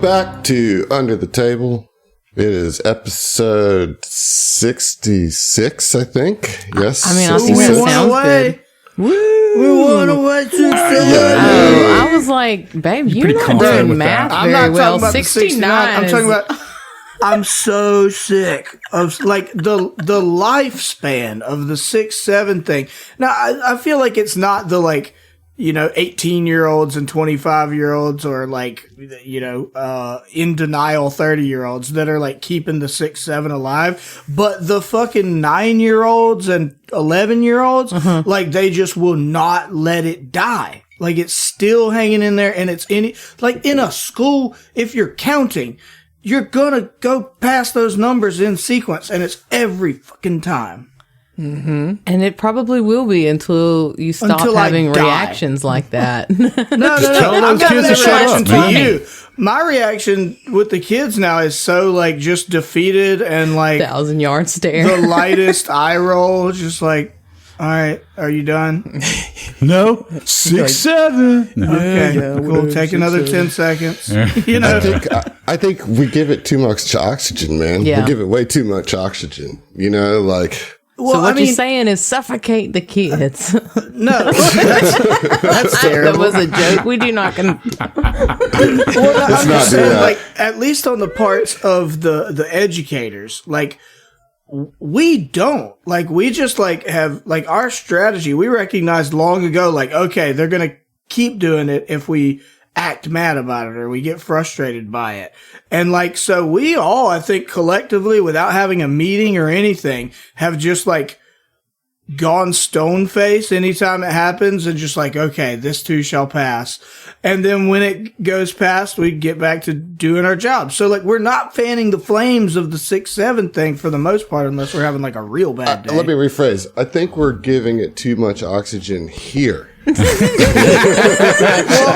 Welcome back to Under the Table. It is episode 66, I think. Yes. I mean, I think that sounds good. Woo! We won away to I was like, babe, you're not doing math very well. 69. I'm talking about. I'm so sick of like the lifespan of the 6-7 thing. Now I feel like it's not the 18-year-olds and 25-year-olds or in denial 30-year-olds that are like keeping the 6-7 alive, but the fucking 9-year-olds and 11-year-olds, like they just will not let it die. Like it's still hanging in there, and it's in a school. If you're counting, you're gonna go past those numbers in sequence, and it's every fucking time. Mm-hmm. And it probably will be until you stop having reactions like that. No. I've got that reaction to you. My reaction with the kids now is so just defeated and 1,000-yard stare. The lightest eye roll, just like, all right, are you done? No, 6-7. Okay, we'll take another 10 seconds. I think we give it too much oxygen, man. Yeah. We give it way too much oxygen. Well, so what you're saying is suffocate the kids. No, that's terrible. That was a joke. We do not. I'm just saying, at least on the parts of the educators, we don't. We just have our strategy. We recognized long ago, okay, they're gonna keep doing it if we act mad about it or we get frustrated by it. And so we all, I think collectively, without having a meeting or anything, have just gone stone face anytime it happens and just okay, this too shall pass. And then when it goes past, we get back to doing our job. So we're not fanning the flames of the 6-7 thing for the most part, unless we're having a real bad day. Let me rephrase. I think we're giving it too much oxygen here. Well,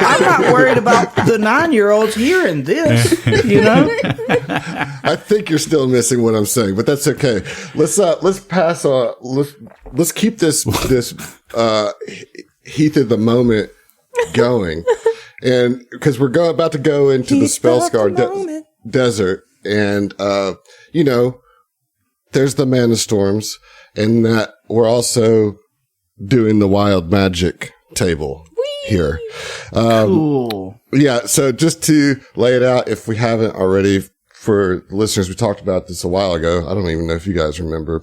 I'm not worried about the 9-year-olds hearing this, I think you're still missing what I'm saying, but that's okay. Let's pass on. Let's keep this heat of the moment going, and because we're about to go into the Spellscar desert, and there's the Mana Storms, and that we're also doing the wild magic table here. Cool. Yeah. So just to lay it out, if we haven't already, for listeners, we talked about this a while ago. I don't even know if you guys remember,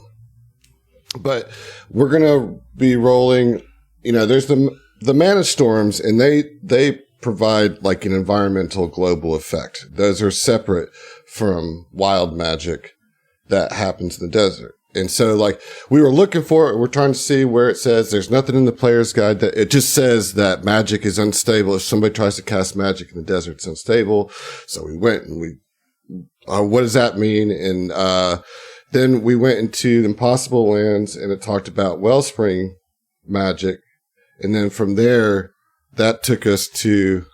but we're going to be rolling, there's the Mana Storms, and they provide an environmental global effect. Those are separate from wild magic that happens in the desert. And so we were looking for it. We're trying to see where it says there's nothing in the player's guide that it just says that magic is unstable. If somebody tries to cast magic in the desert, it's unstable. So we went and what does that mean? And, then we went into Impossible Lands, and it talked about Wellspring magic. And then from there, that took us to,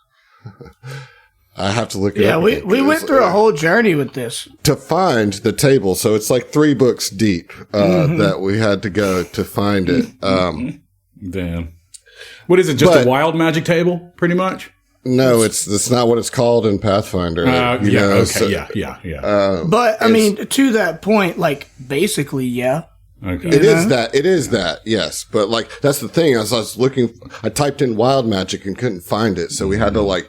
I have to look it up. Yeah, we went through a whole journey with this to find the table. So it's 3 books deep, that we had to go to find it. Damn. What is it? Just a wild magic table, pretty much? No, it's not what it's called in Pathfinder. Yeah. But I mean, to that point, basically, yeah. Okay. It is that, yes. But that's the thing. As I was looking, I typed in wild magic and couldn't find it. So we had to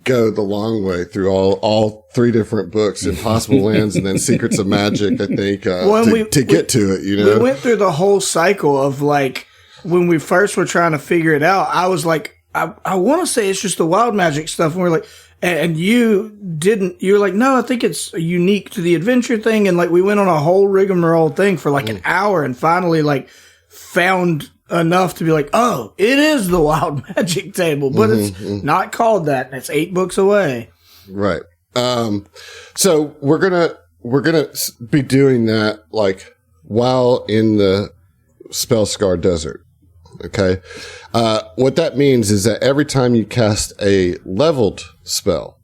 go the long way through all 3 different books, Impossible Lands and then Secrets of Magic, I think, to get to it, We went through the whole cycle of when we first were trying to figure it out, I was I want to say it's just the wild magic stuff. And we're and you were no, I think it's unique to the adventure thing. And we went on a whole rigmarole thing for an hour, and finally found enough to be oh, it is the wild magic table, but it's not called that. And it's 8 books away. Right. So we're going to be doing that while in the Spellscar Desert. Okay. What that means is that every time you cast a leveled spell,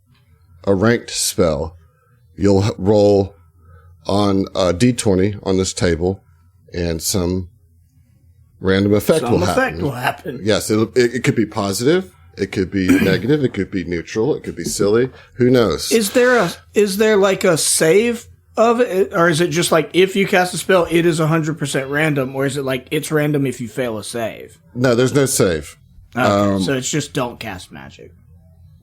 a ranked spell, you'll roll on a d20 on this table, and some random effect will happen. Some effect will happen. Yes, it could be positive, It could be negative. It could be neutral. It could be silly. Who knows? Is there like a save of it, or is it just like if you cast a spell, it is 100% random, or is it like it's random if you fail a save? No, there's no save. Okay, so it's just don't cast magic.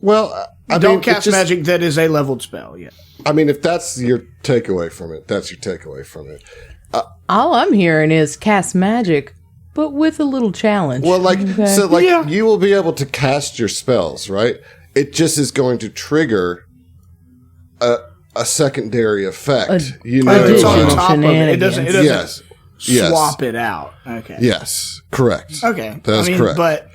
Well, don't cast magic that is a leveled spell. Yeah. I mean, if that's your takeaway from it, that's your takeaway from it. All I'm hearing is cast magic, but with a little challenge. Well, you will be able to cast your spells, right? It just is going to trigger a secondary effect. It's on top of it. It doesn't yes. swap it out. Okay. Yes. Correct. Okay. That's correct. But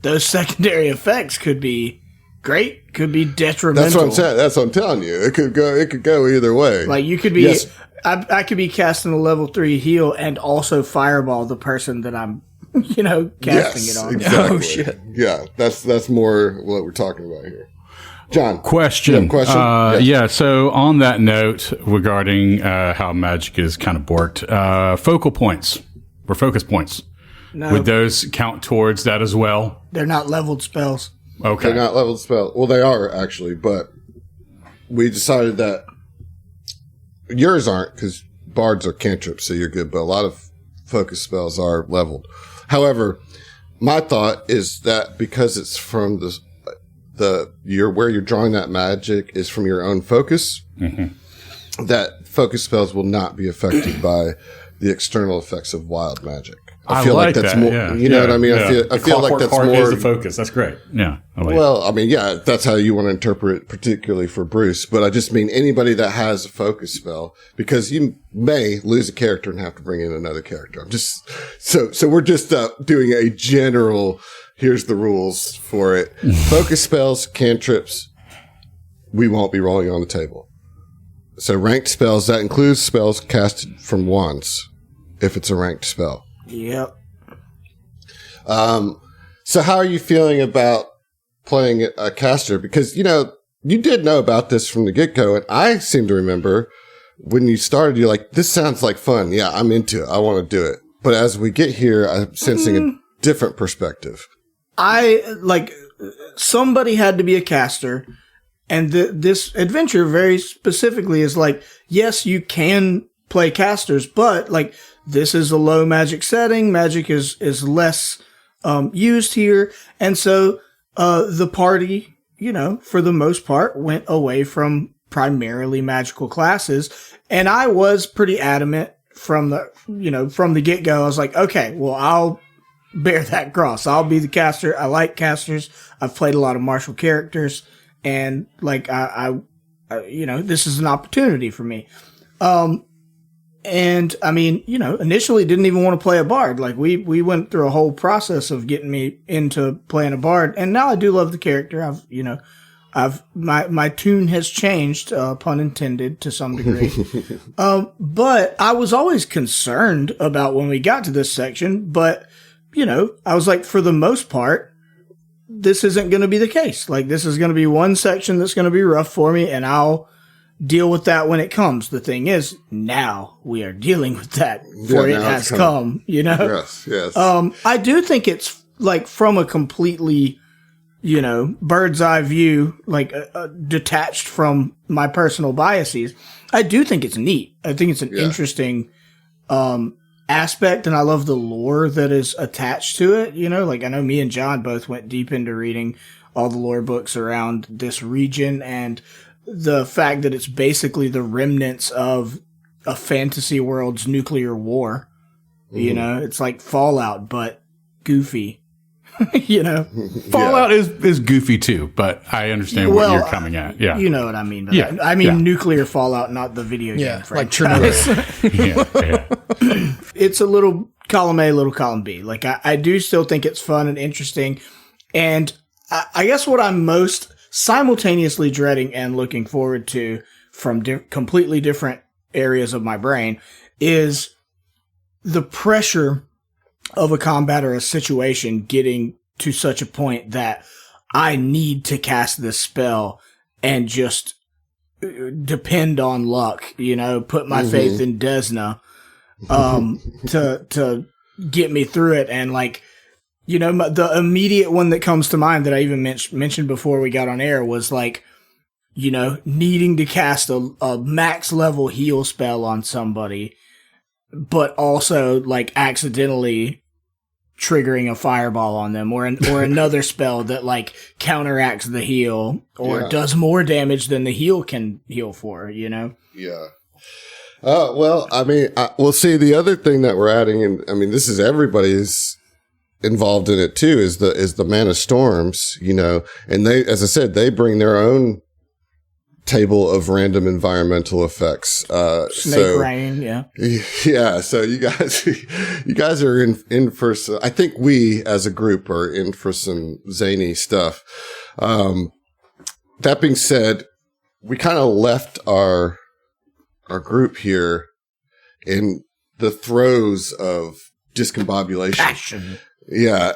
those secondary effects could be great, could be detrimental. That's what I'm saying. That's what I'm telling you. It could go either way. Like you could be. Yes. I could be casting a level 3 heal and also fireball the person that I'm, casting it on. Exactly. Oh shit! Yeah, that's more what we're talking about here. John, question. Yeah. So on that note, regarding how magic is kind of borked, focal points or focus points. No. Would those count towards that as well? They're not leveled spells. Okay, they're not leveled spells. Well, they are actually, but we decided that. Yours aren't, because bards are cantrips, so you're good, but a lot of focus spells are leveled. However, my thought is that because it's from where you're drawing that magic is from your own focus, that focus spells will not be affected by the external effects of wild magic. I feel like that's more. Yeah, you know what I mean? Yeah. I feel like that's more. Is the focus. That's great. Yeah. That's how you want to interpret it, particularly for Bruce. But I just mean anybody that has a focus spell, because you may lose a character and have to bring in another character. So we're just doing a general. Here's the rules for it. Focus spells, cantrips, we won't be rolling on the table. So ranked spells, that includes spells casted from wands, if it's a ranked spell. Yep. So how are you feeling about playing a caster? Because, you did know about this from the get-go, and I seem to remember when you started, you're like, this sounds like fun. Yeah, I'm into it. I want to do it. But as we get here, I'm sensing a different perspective. Somebody had to be a caster, and this adventure very specifically is like, yes, you can play casters, but this is a low magic setting. Magic is less used here. And so the party, for the most part, went away from primarily magical classes. And I was pretty adamant from the get-go. I was like, okay, well, I'll bear that cross. I'll be the caster. I like casters. I've played a lot of martial characters. And this is an opportunity for me. And I mean, initially didn't even want to play a bard. We went through a whole process of getting me into playing a bard, and now I do love the character. My tune has changed, pun intended, to some degree. But I was always concerned about when we got to this section, but I was like, for the most part, this isn't going to be the case. This is going to be one section that's going to be rough for me, and I'll deal with that when it comes. The thing is, now we are dealing with that before it has come, Yes. I do think it's from a completely, bird's eye view, detached from my personal biases. I do think it's neat. I think it's an interesting, aspect, and I love the lore that is attached to it. I know me and John both went deep into reading all the lore books around this region, and the fact that it's basically the remnants of a fantasy world's nuclear war. It's like Fallout, but goofy. Fallout is goofy too, but I understand what you're coming at. Yeah. You know what I mean. I mean nuclear Fallout, not the video game franchise. Like Chernobyl. It's a little column A, little column B. I do still think it's fun and interesting. And I guess what I'm most simultaneously dreading and looking forward to from completely different areas of my brain is the pressure of a combat or a situation getting to such a point that I need to cast this spell and just depend on luck, put my faith in Desna, to get me through it. And You know, the immediate one that comes to mind that I even mentioned before we got on air was like, you know, needing to cast a max level heal spell on somebody, but also like accidentally triggering a fireball on them, or another spell that like counteracts the heal or does more damage than the heal can heal for, you know? Yeah. Well, I mean, we'll see. The other thing that we're adding, and I mean, this is everybody's involved in it too, is the Mana Storms, you know, and they, as I said, they bring their own table of random environmental effects. Snake rain, yeah. Yeah. So you guys are in for some, I think we as a group are in for some zany stuff. That being said, we kind of left our group here in the throes of discombobulation. Passion. Yeah.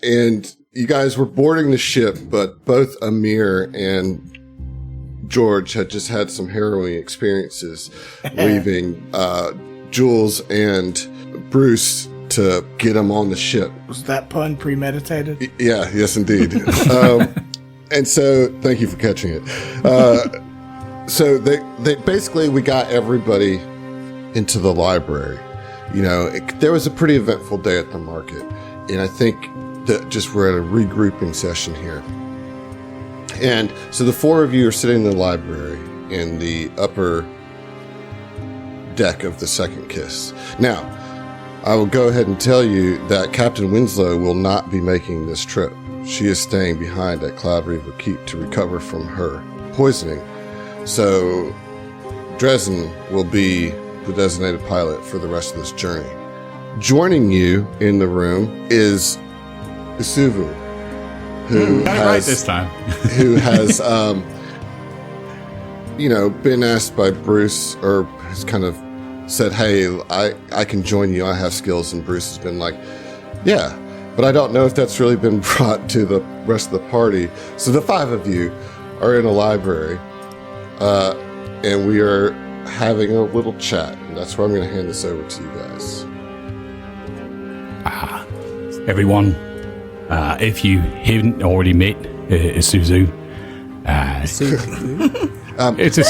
And you guys were boarding the ship, but both Emir and George had just had some harrowing experiences leaving Jules and Bruce to get them on the ship. Was that pun premeditated? Yeah, yes, indeed. And so, thank you for catching it. So they basically, we got everybody into the library. You know, there was a pretty eventful day at the market, and I think that just we're at a regrouping session here. And so the four of you are sitting in the library in the upper deck of the Second Kiss. Now, I will go ahead and tell you that Captain Winslow will not be making this trip. She is staying behind at Cloud Reaver Keep to recover from her poisoning. So Dresden will be the designated pilot for the rest of this journey. Joining you in the room is Isuvu, who got it right this time. who has, you know, been asked by Bruce, or has kind of said, hey, I can join you. I have skills. And Bruce has been like, yeah, but I don't know if that's really been brought to the rest of the party. So the five of you are in a library, and we are having a little chat. And that's where I'm going to hand this over to you guys. Everyone, if you haven't already met Isuzu, it's a Suvu. It's a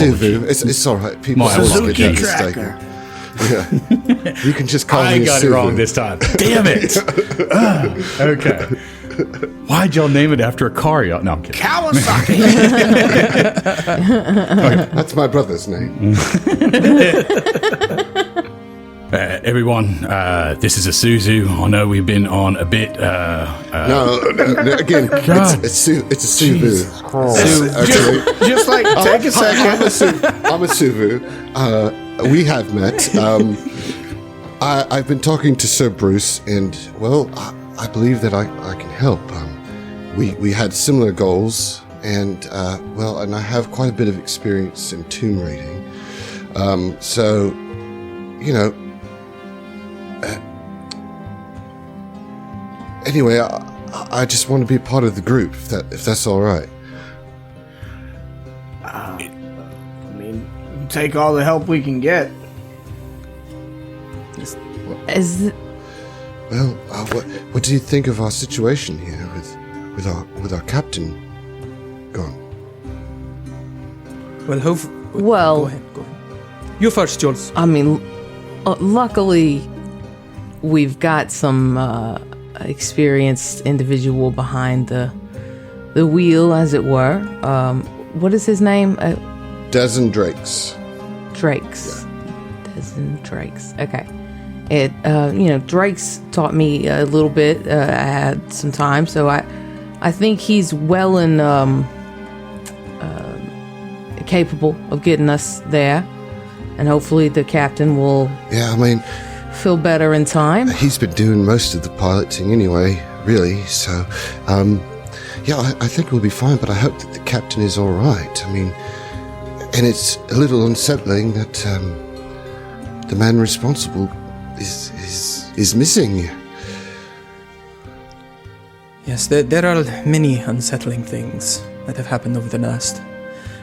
Suvu. It's all right. People always get that mistaken. Yeah. You can just call me I got Suvu. it wrong this time. Damn it. Okay. Why'd y'all name it after a car? No, I'm kidding. Kawasaki. That's my brother's name. Everyone, this is Isuzu. I know we've been on a bit. No, again, it's a Suvu. Just like, take a second. I'm a Suvu. We have met. I've been talking to Sir Bruce, and, well, I believe that I can help. We had similar goals, and, well, and I have quite a bit of experience in tomb raiding. So, you know, anyway, I just want to be a part of the group, if that's all right. I mean, take all the help we can get. Well, what do you think of our situation here with our captain gone? Well, go ahead. You first, Jules. I mean, luckily, we've got some experienced individual behind the wheel, as it were. What is his name? Dezen Drakes. Drakes. Yeah. Dezen Drakes. Okay. It, you know, Drake's taught me a little bit. I had some time, so I think he's well and capable of getting us there, and hopefully the captain will. Yeah, I mean, feel better in time. He's been doing most of the piloting anyway, really. So, yeah, I think we'll be fine. But I hope that the captain is all right. I mean, and it's a little unsettling that the man responsible is missing. Yes, there are many unsettling things that have happened over the last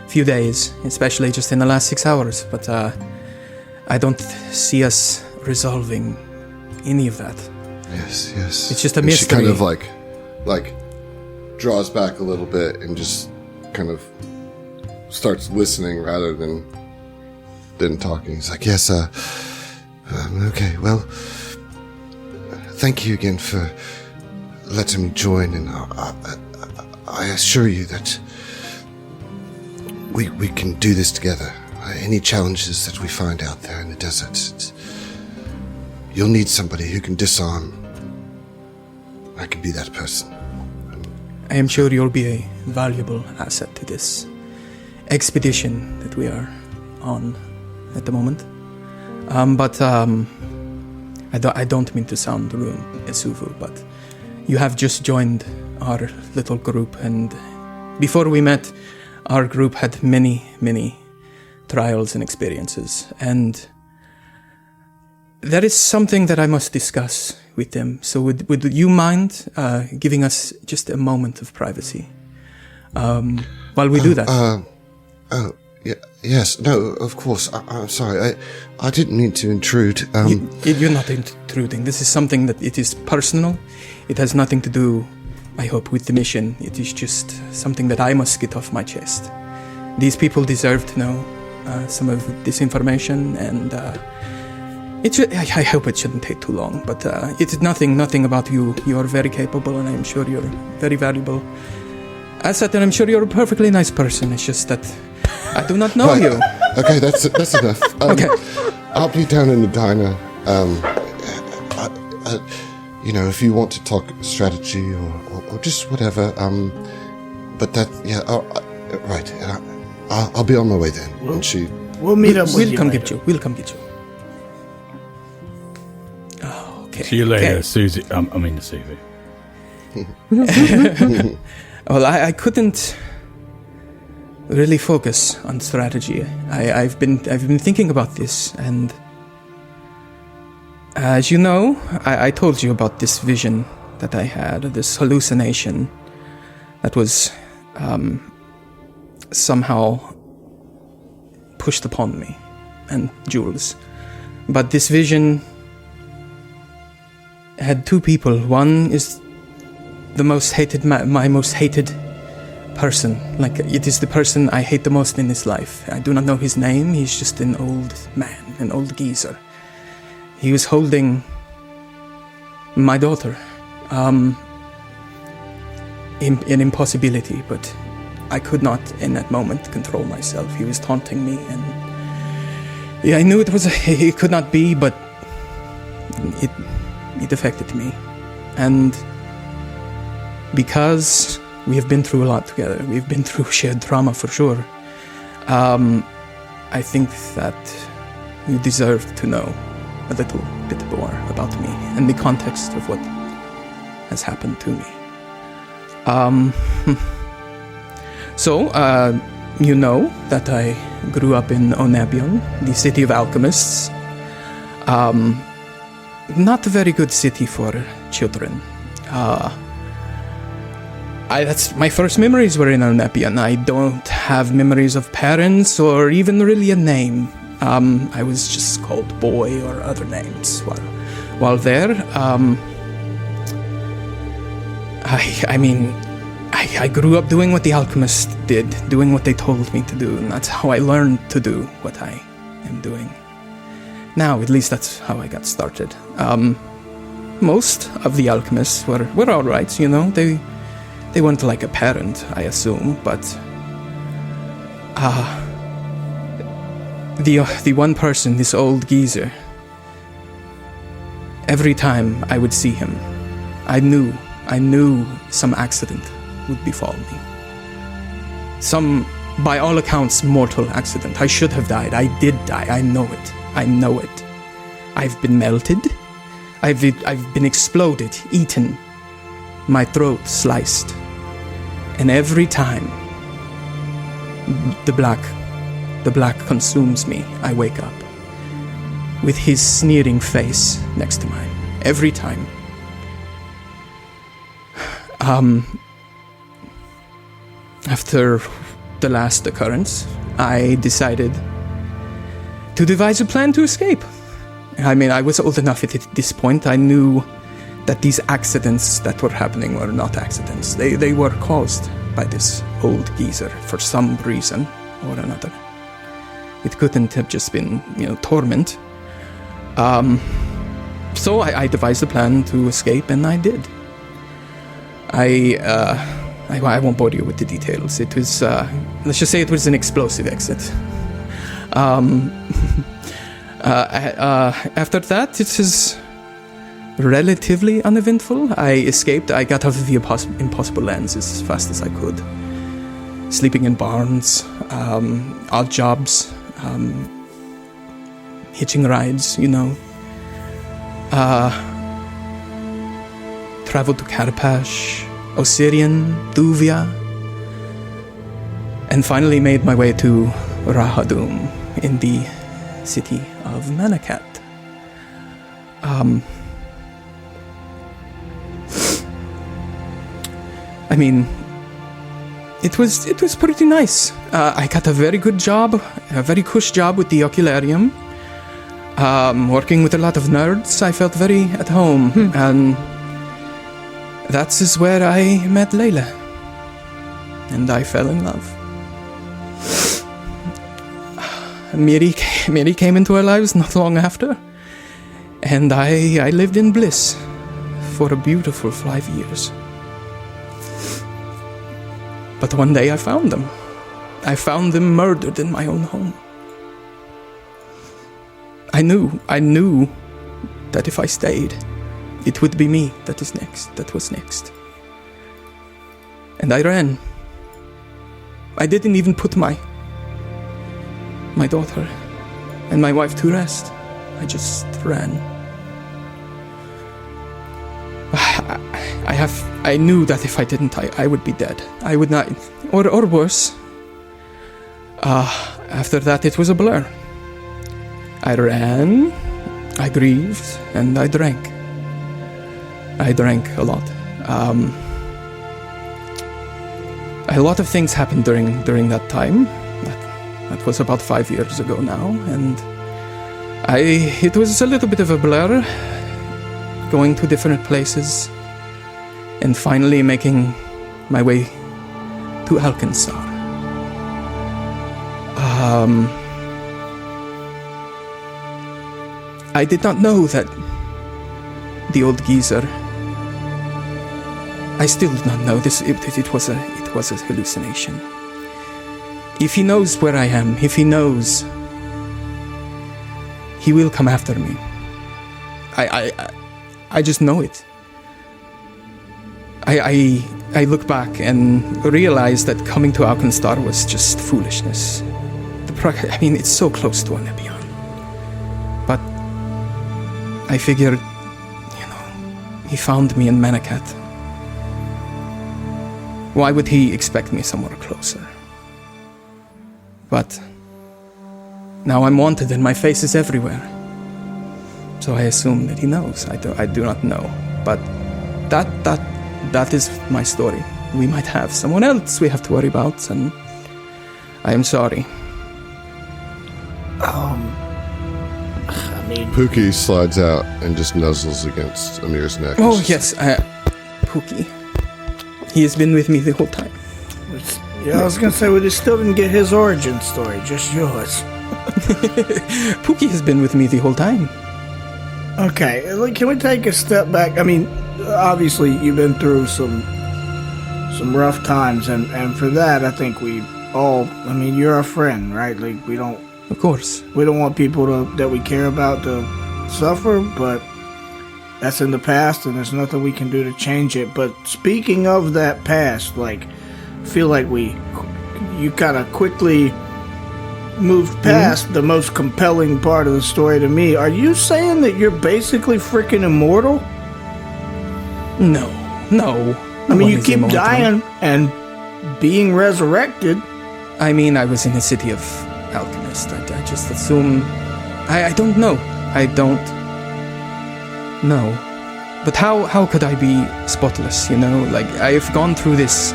few days, especially just in the last 6 hours, but I don't see us resolving any of that Yes. It's just a and mystery. She kind of like draws back a little bit and just kind of starts listening rather than talking. He's like, yes, okay, well, thank you again for letting me join, and I assure you that we can do this together. Any challenges that we find out there in the desert, you'll need somebody who can disarm. I can be that person. I am sure you'll be a valuable asset to this expedition that we are on at the moment. But I don't mean to sound rude, Esuvu, but you have just joined our little group, and before we met, our group had many, many trials and experiences, and there is something that I must discuss with them. So would you mind giving us just a moment of privacy while we do that? Yes. No, of course. I'm sorry. I didn't mean to intrude. You're not intruding. This is something that it is personal. It has nothing to do, I hope, with the mission. It is just something that I must get off my chest. These people deserve to know some of this information, and I hope it shouldn't take too long. But it's nothing about you. You are very capable, and I'm sure you're very valuable asset, and I'm sure you're a perfectly nice person. It's just that I do not know you. Okay, that's enough. Okay. I'll be down in the diner. If you want to talk strategy or just whatever. But that, yeah, right. I'll be on my way then. We'll meet up with you. We'll come get you. We'll come get you. Oh, okay. See you later, Okay. Susie. Susie. Well, I couldn't really focus on strategy. I've been thinking about this, and as you know, I told you about this vision that I had, this hallucination that was somehow pushed upon me and Jules. But this vision had two people. One is the most hated, my most hated person. Like, it is the person I hate the most in this life. I do not know his name. He's just an old man, an old geezer. He was holding my daughter. An impossibility, but I could not in that moment control myself. He was taunting me, and I knew it could not be, but it affected me. And because we have been through a lot together, we've been through shared trauma for sure, I think that you deserve to know a little bit more about me and the context of what has happened to me. So, you know that I grew up in Onabion, the city of alchemists. Not a very good city for children. That's my first memories were in Onabion. I don't have memories of parents or even really a name. I was just called boy or other names while there. I grew up doing what the alchemists did, doing what they told me to do, and that's how I learned to do what I am doing. Now, at least that's how I got started. Most of the alchemists were all right, you know. They weren't like a parent, I assume, but the one person, this old geezer, every time I would see him, I knew some accident would befall me. Some, by all accounts, mortal accident. I should have died. I did die. I know it. I've been melted. I've been exploded, eaten. My throat sliced. And every time the black consumes me, I wake up with his sneering face next to mine. Every time. After the last occurrence, I decided to devise a plan to escape. I mean, I was old enough at this point. I knew that these accidents that were happening were not accidents. They were caused by this old geezer for some reason or another. It couldn't have just been, torment. So I devised a plan to escape, and I did. I won't bore you with the details. It was, let's just say it was an explosive exit. After that, it is relatively uneventful. I escaped. I got out of the impossible lands as fast as I could. Sleeping in barns, odd jobs, hitching rides, traveled to Karapash, Osirian, Duvia, and finally made my way to Rahadum in the city of Manakat. It was pretty nice. I got a very good job, a very cush job with the Ocularium. Working with a lot of nerds, I felt very at home, and that is where I met Layla, and I fell in love. Miri came into our lives not long after, and I lived in bliss for a beautiful 5 years. But one day I found them. I found them murdered in my own home. I knew that if I stayed, it would be me that was next. And I ran. I didn't even put my daughter and my wife to rest. I just ran. I knew that if I didn't, I would be dead. I would not, or worse. After that, it was a blur. I ran, I grieved, and I drank. I drank a lot. A lot of things happened during that time. That was about 5 years ago now, and it was a little bit of a blur, going to different places, and finally making my way to Alkensar. I did not know that the old geezer. I still do not know this. It was a hallucination. If he knows where I am, if he knows, he will come after me. I just know it. I look back and realize that coming to Alkenstar was just foolishness. It's so close to Onebion. But I figured, he found me in Manakat. Why would he expect me somewhere closer? But now I'm wanted and my face is everywhere. So I assume that he knows. I do not know. But that is my story. We might have someone else we have to worry about, and I am sorry. Pookie slides out and just nuzzles against Emir's neck. Oh, yes, Pookie. He has been with me the whole time. Yeah, I was going to say, we still didn't get his origin story, just yours. Pookie has been with me the whole time. Okay, can we take a step back? Obviously, you've been through some rough times, and for that, I think we all, you're a friend, right? Like, we don't... Of course. We don't want people that we care about to suffer, but that's in the past, and there's nothing we can do to change it. But speaking of that past, I feel like you kind of quickly moved past the most compelling part of the story to me. Are you saying that you're basically freaking immortal? No. You keep immortal. Dying and being resurrected. I was in the city of Alchemist. I just assume... I don't know. I don't know. But how could I be spotless, I've gone through this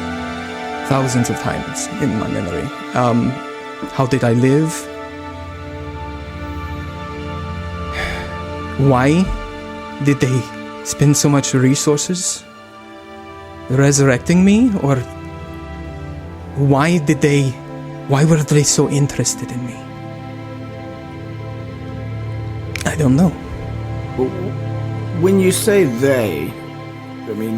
thousands of times in my memory. How did I live? Why did they spend so much resources resurrecting me, or why were they so interested in me? I don't know. When you say they, I mean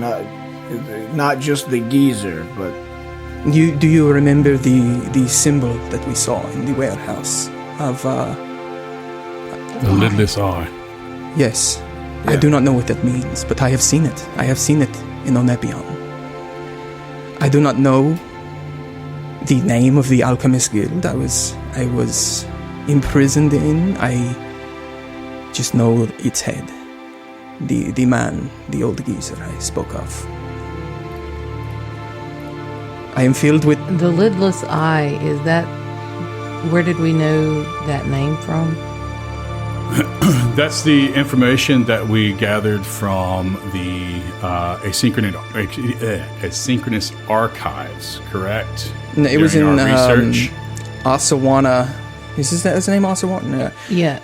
not just the geezer, but Do you remember the symbol that we saw in the warehouse of The lidless eye. Yes. I do not know what that means, but I have seen it. I have seen it in Onepion. I do not know the name of the Alchemist Guild I was imprisoned in. I just know its head. The man, the old geezer I spoke of. I am filled with... The lidless eye, is that... Where did we know that name from? That's the information that we gathered from the asynchronous archives, correct? No, it was in During our research. Asawana. Is his name Asawana? Yeah.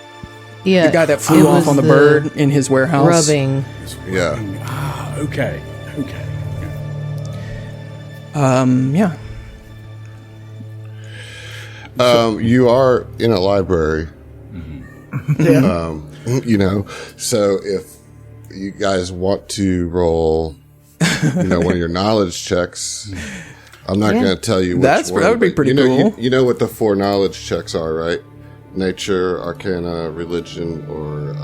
Yeah. The guy that flew off on the bird in his warehouse. Rubbing. Yeah. Ah, okay. Yeah. You are in a library. yeah. So if you guys want to roll, one of your knowledge checks, I'm not going to tell you which one. That would be pretty cool. You know what the 4 knowledge checks are, right? Nature, Arcana, Religion, or...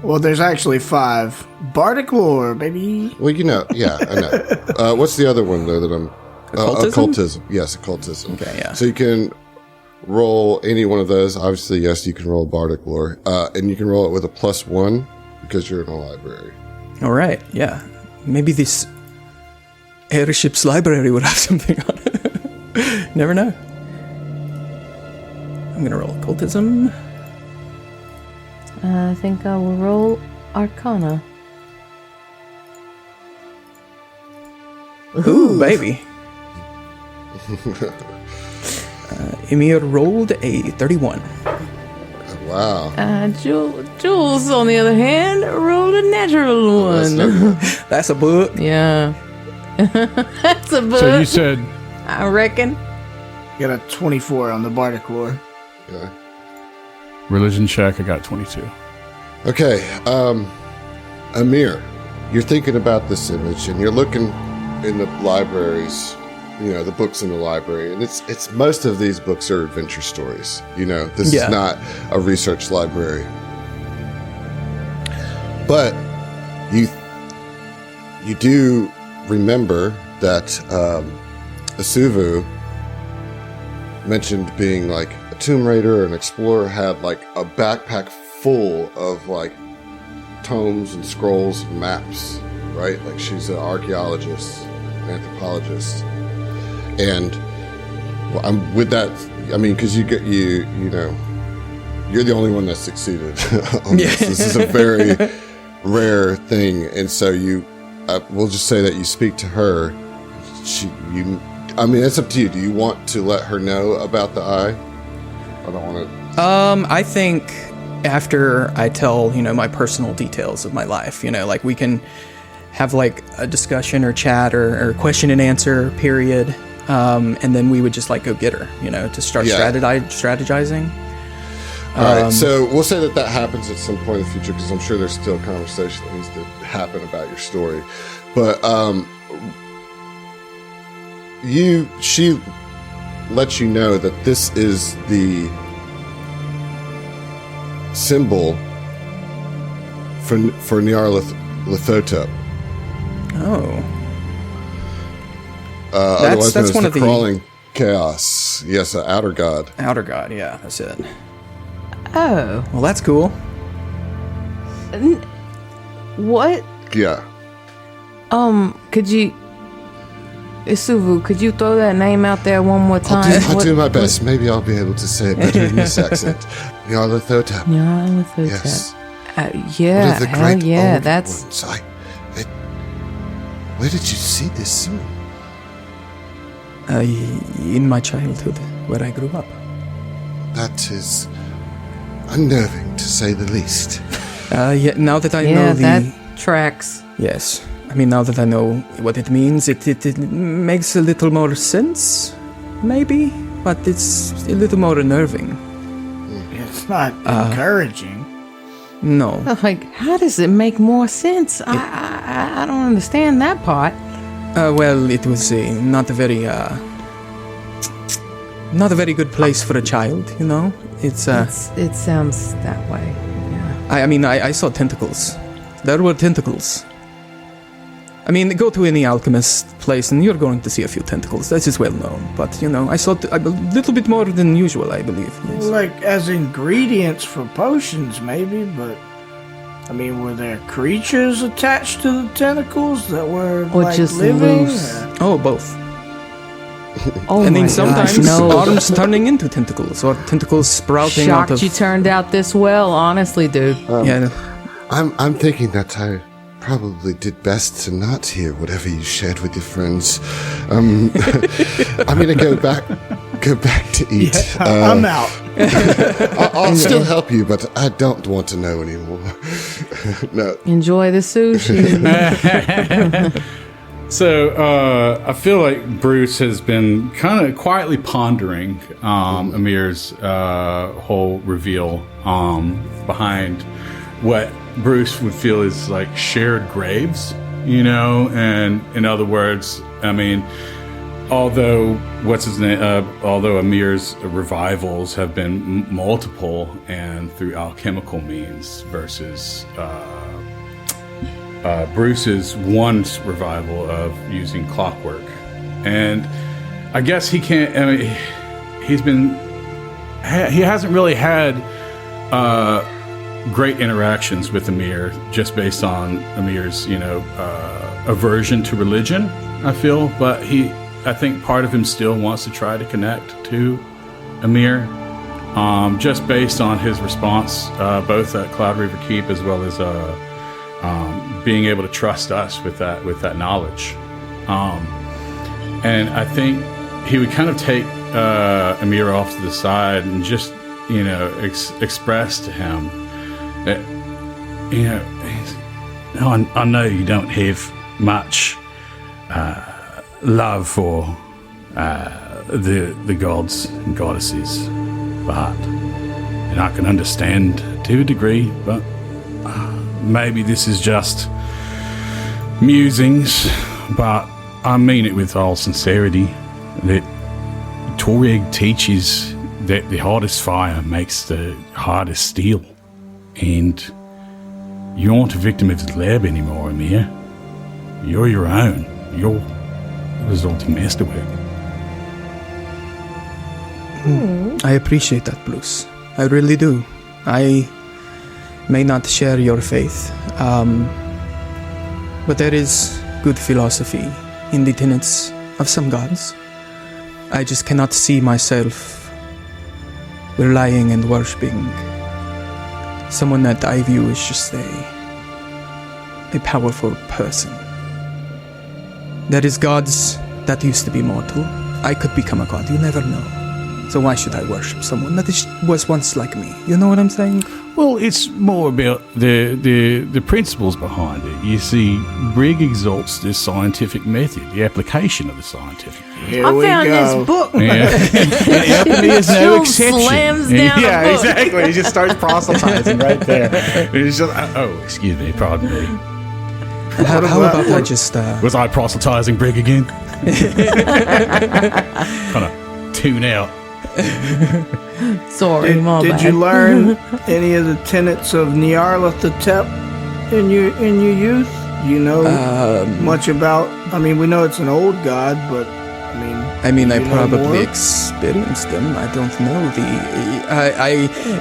Well, there's actually 5. Bardic lore, baby. Well, yeah, I know. What's the other one, though, that I'm... Occultism? Occultism. Yes, occultism. Okay, yeah. So you can roll any one of those. Obviously, yes, you can roll Bardic lore. And you can roll it with a +1 because you're in a library. All right, yeah. Maybe this airship's library would have something on it. Never know. I'm going to roll occultism. I think I will roll Arcana. Ooh, baby. Emir rolled a 31. Wow. Jules, on the other hand, rolled a natural one. That's a book. Yeah. That's a book. So you said... I reckon. Got a 24 on the Bardic lore. Yeah. Religion check, I got 22. Okay, Emir, you're thinking about this image, and you're looking in the libraries, the books in the library, and it's most of these books are adventure stories. This is not a research library. But you do remember that Asuvu mentioned being like a tomb raider or an explorer, had like a backpack full of like tomes and scrolls and maps, right? Like she's an archaeologist, an anthropologist. And I'm with that. I mean, because you're the only one that succeeded on this. This is a very rare thing, and so we'll just say that you speak to her. I mean, it's up to you. Do you want to let her know about the eye? I don't want to. I think after I tell my personal details of my life, like we can have like a discussion or chat or question and answer period. And then we would just like go get her, to start strategizing. All right. So we'll say that happens at some point in the future, because I'm sure there's still a conversation that needs to happen about your story. But she lets you know that this is the symbol for Nyarlathotep. Oh. Otherwise that's known one as of the the crawling chaos. Yes, an outer god. Outer god, yeah, that's it. Oh. Well, that's cool. What? Yeah. Isuvu, could you throw that name out there one more time? I'll do my best. Maybe I'll be able to say it better in this accent. Nyarlathotep. Nyarlathotep. Yes. Yeah, One of the hell great yeah, old that's... ones. Where did you see this symbol? In my childhood, where I grew up. That is unnerving, to say the least. Now that I know the tracks. Yes. I mean, now that I know what it means, it makes a little more sense, maybe, but it's a little more unnerving. It's not encouraging. No. Like, how does it make more sense? I don't understand that part. Well, it was not a very good place for a child, you know? It sounds that way. Yeah. I mean, I saw tentacles. There were tentacles. I mean, go to any alchemist place and you're going to see a few tentacles. That is well known. But, you know, I saw a little bit more than usual, I believe. Yes. Like, as ingredients for potions, maybe, but... I mean, were there creatures attached to the tentacles that were, or like, just living? loose? Oh, both. Oh, I mean, my sometimes gosh, no. arms turning into tentacles or tentacles sprouting out Shocked of... you turned out this well, honestly, dude. Yeah. I'm thinking that I probably did best to not hear whatever you shared with your friends. I'm gonna go back to eat. Yeah, I'm out. I'll still help you, but I don't want to know anymore. No. Enjoy the sushi. So I feel like Bruce has been kind of quietly pondering Emir's whole reveal behind what Bruce would feel is like shared graves, you know, and in other words, I mean, although Emir's revivals have been multiple and through alchemical means versus Bruce's one revival of using clockwork. And I guess he can't, I mean, he hasn't really had great interactions with Emir just based on Emir's, you know, aversion to religion, I feel. But I think part of him still wants to try to connect to Emir, just based on his response, both at Cloud River Keep as well as being able to trust us with that knowledge. And I think he would kind of take Emir off to the side and just, you know, express to him that, you know, I know you don't have much love for the gods and goddesses, and I can understand to a degree, but maybe this is just musings, but I mean it with all sincerity, that Toreg teaches that the hardest fire makes the hardest steel, and you aren't a victim of the lab anymore, Emir. You're your own. You're resulting masterwork. I appreciate that, Bruce. I really do. I may not share your faith, but there is good philosophy in the tenets of some gods. I just cannot see myself relying and worshipping someone that I view as just a powerful person. There is gods that used to be mortal. I could become a god, you never know. So why should I worship someone that was once like me? You know what I'm saying? Well, it's more about the principles behind it. You see, Brigg exalts this scientific method, the application of the scientific method. Here I we found go. this book. Yeah. Alchemy is no Jill exception. slams down Yeah, a book. exactly. He just starts proselytizing right there. He's just, oh, excuse me, pardon me. How about I just... Was I proselytizing Brigg again? Kind of tune out. Sorry, my Did bad. you learn any of the tenets of Nyarlathotep in your youth? You know much about? I mean, we know it's an old god, but I mean, I you know probably more? experienced them. I don't know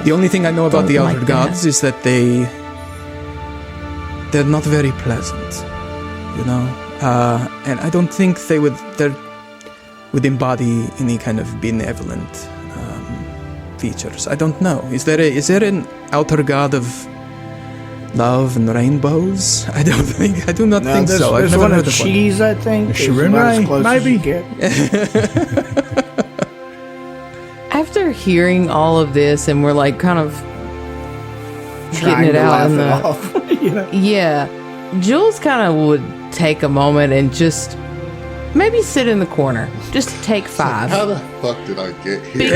the only thing I know about Don't the like other that. gods is that they're not very pleasant, you know. And I don't think they would embody any kind of benevolent features. I don't know. Is there an outer god of love and rainbows? I do not think so. I've There's never one heard of of one. cheese, I think. Is Shireen about as Ray, close as maybe? you get. After hearing all of this, and we're like kind of Trying getting it to out laugh in it the off. You know? yeah, Jules kind of would take a moment and just maybe sit in the corner. Just take 5. How the fuck did I get here?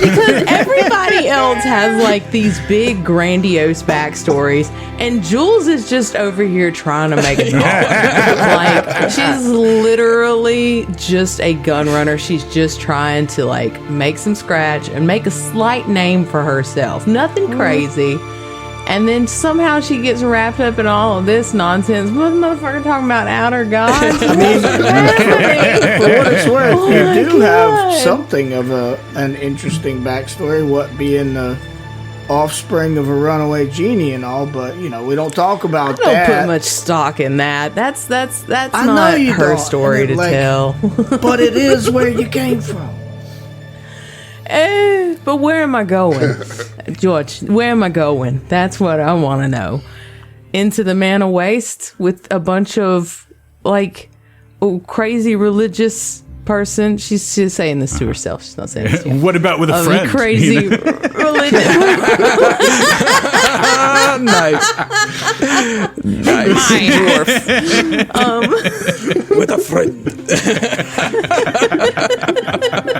Because everybody else has like these big grandiose backstories, and Jules is just over here trying to make a dollar. Like, she's literally just a gun runner. She's just trying to like make some scratch and make a slight name for herself. Nothing crazy. And then somehow she gets wrapped up in all of this nonsense. What the motherfucker talking about outer gods? I mean, for what it's worth, you do have something of an interesting backstory. What being the offspring of a runaway genie and all, but we don't talk about that. I don't put much stock in that. That's not you her don't. story to tell. But it is where you came from. But where am I going? George, where am I going? That's what I want to know. Into the Mana Waste with a bunch of, like, crazy religious person. She's saying this to herself. She's not saying this to you. What about with a friend? Crazy religious. Nice. Nice. Dwarf. With a friend.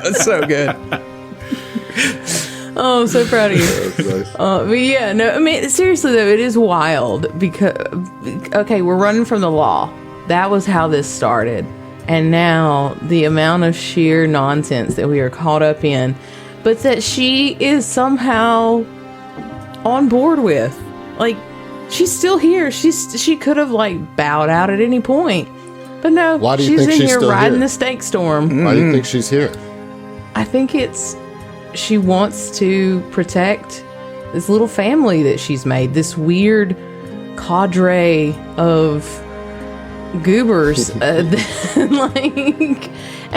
That's so good. Oh, I'm so proud of you. Nice. But yeah, no, I mean, seriously though, it is wild because, okay, we're running from the law. That was how this started. And now the amount of sheer nonsense that we are caught up in, but that she is somehow on board with. Like, she's still here. She could have like bowed out at any point. But no, Why do you she's think in she's here still riding here? the stake storm. Why do you think she's here? I think she wants to protect this little family that she's made, this weird cadre of goobers, and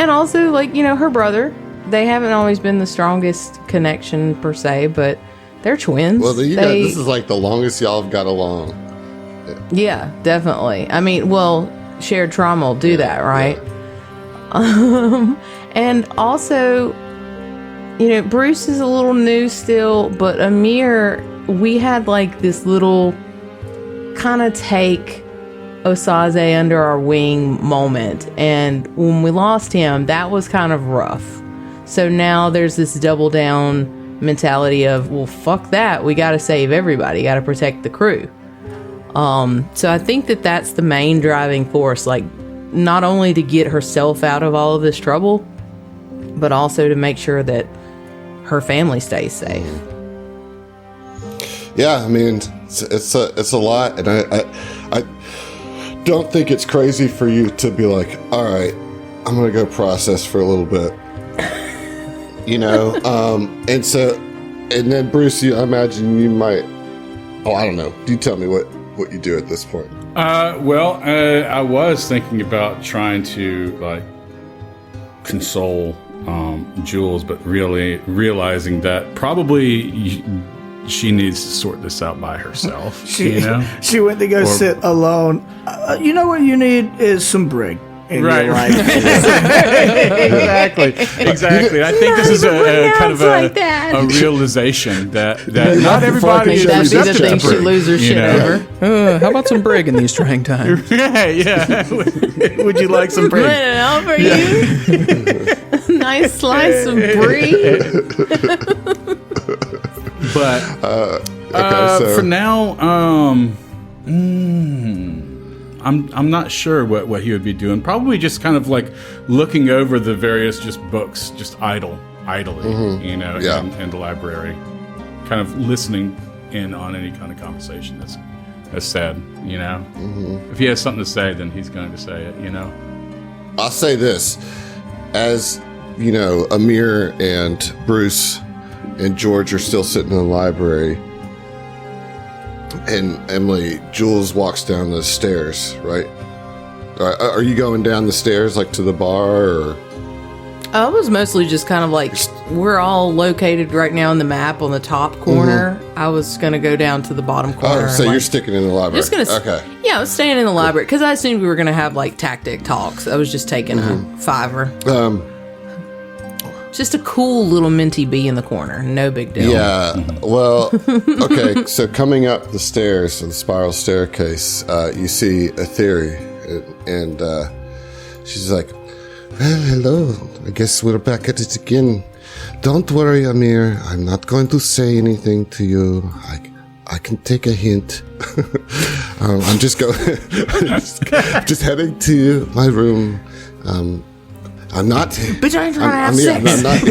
also her brother. They haven't always been the strongest connection per se, but they're twins. Well, this is like the longest y'all have got along. Yeah, definitely. I mean, shared trauma will do that, right? Yeah. And also, Bruce is a little new still, but Emir, we had like this little kind of take Osaze under our wing moment. And when we lost him, that was kind of rough. So now there's this double down mentality of, well, fuck that. We got to save everybody. Got to protect the crew. So I think that's the main driving force, like not only to get herself out of all of this trouble, but also to make sure that her family stays safe. Yeah, I mean, it's a lot, and I don't think it's crazy for you to be like, all right, I'm gonna go process for a little bit, and then Bruce, I imagine you might. Oh, I don't know. You tell me what you do at this point. I was thinking about trying to console Jules, but really realizing that probably she needs to sort this out by herself. She went to go sit alone. You know what you need is some brig in your life. Exactly. I think this is a kind of a realization that not everybody is That'd be the receptive thing to she brig, lose her shit over. How about some brig in these trying times? Yeah. Would you like some brig? Put it out for you. Nice slice of brie. But for now, I'm not sure what he would be doing. Probably just kind of like looking over the various just books, just idly, in the library, kind of listening in on any kind of conversation that's said. If he has something to say, then he's going to say it. I'll say this, as Emir and Bruce and George are still sitting in the library, and Emily, Jules walks down the stairs, right? Are you going down the stairs like to the bar, or? I was mostly just kind of like, we're all located right now on the map on the top corner. I was going to go down to the bottom corner. Oh, so you're sticking in the library. Okay. Yeah, I was staying in the library because I assumed we were going to have like tactic talks. I was just taking a $5. Just a cool little minty bee in the corner. No big deal. Yeah. Well, okay. So coming up the stairs, the spiral staircase, you see Aetheri, and she's like, "Well, hello. I guess we're back at it again. Don't worry, Emir. I'm not going to say anything to you. I can take a hint. I'm just going, just heading to my room. I'm not. Bitch, I ain't trying to have sex. I'm not.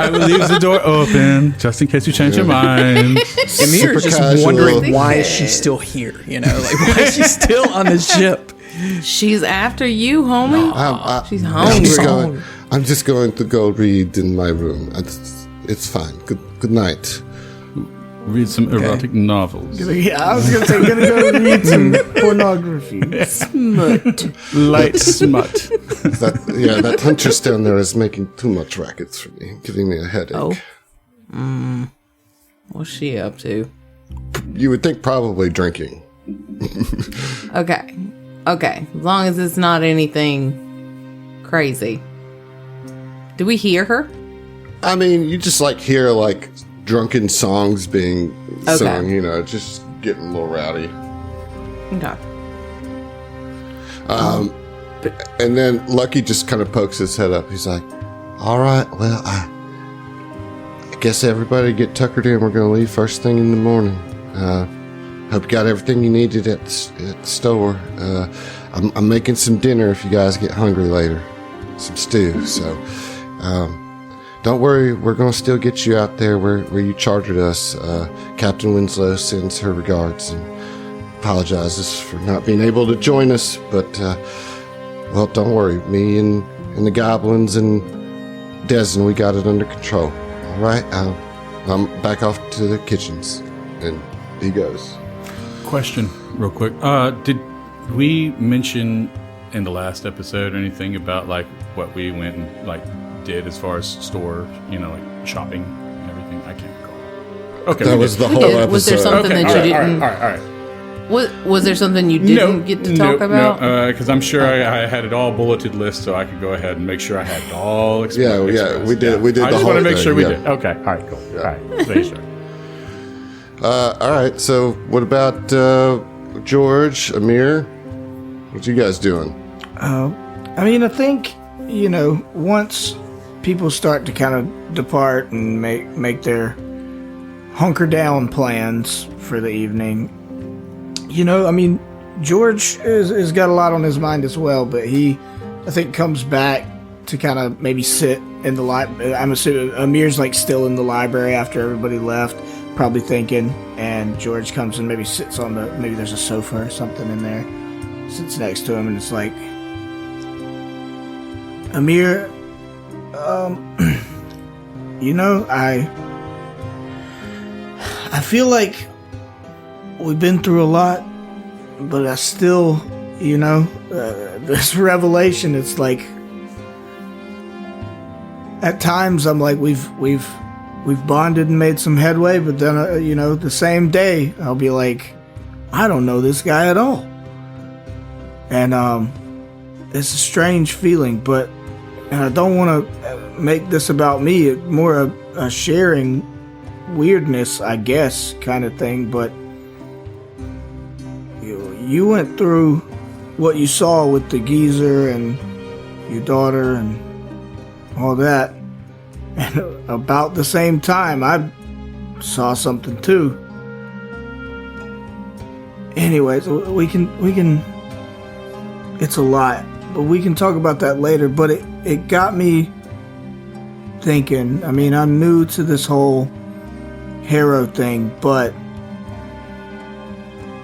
I will leave the door open just in case you change your mind. Emir is just casual. wondering why is she still here? You know, like why is she still on the ship? She's after you, homie. She's hungry. I'm just going to go read in my room. It's fine. Good night. Read some erotic novels. Yeah, I was gonna say, gonna go read some pornography. Smut. Light smut. That huntress down there is making too much rackets for me, giving me a headache. Oh. What's she up to? You would think probably drinking. Okay. As long as it's not anything crazy. Do we hear her? I mean, you just hear drunken songs being sung, just getting a little rowdy. Okay. And then Lucky just kind of pokes his head up. He's like, all right, well, I guess everybody get tuckered in. We're going to leave first thing in the morning. Hope you got everything you needed at the store. I'm making some dinner if you guys get hungry later. Some stew, so... don't worry, we're going to still get you out there where you chartered us. Captain Winslow sends her regards and apologizes for not being able to join us. But, well, don't worry. Me and the goblins and Desmond, we got it under control. All right? I'm back off to the kitchens. And he goes. Question, real quick. Did we mention in the last episode anything about, what we went and, did as far as store, shopping and everything? I can't recall. Okay, that was the whole episode. Was there something that you didn't? All right. Was there something you didn't get to talk about? No, because I'm sure I had it all bulleted list, so I could go ahead and make sure I had it all explained. Yeah, we did. We did. I the just whole want to make thing, sure we yeah. did. Okay, all right, cool. Yeah. All right, make sure. All right. So, what about George, Emir? What you guys doing? I mean, I think once people start to kind of depart and make their hunker down plans for the evening. I mean, George has got a lot on his mind as well, but I think, comes back to kind of maybe sit in the library. I'm assuming Amir's still in the library after everybody left, probably thinking, and George comes and maybe sits on maybe there's a sofa or something in there, sits next to him, and it's like, Emir, I feel like we've been through a lot, but I still, this revelation, it's at times I'm like, we've bonded and made some headway, but then, the same day I'll be like, I don't know this guy at all. And, it's a strange feeling, but I don't want to make this about me. It's more a sharing weirdness, I guess, kind of thing. But you went through what you saw with the geezer and your daughter and all that, and about the same time I saw something too. Anyways, we can. It's a lot, but we can talk about that later. But it got me thinking. I mean, I'm new to this whole hero thing, but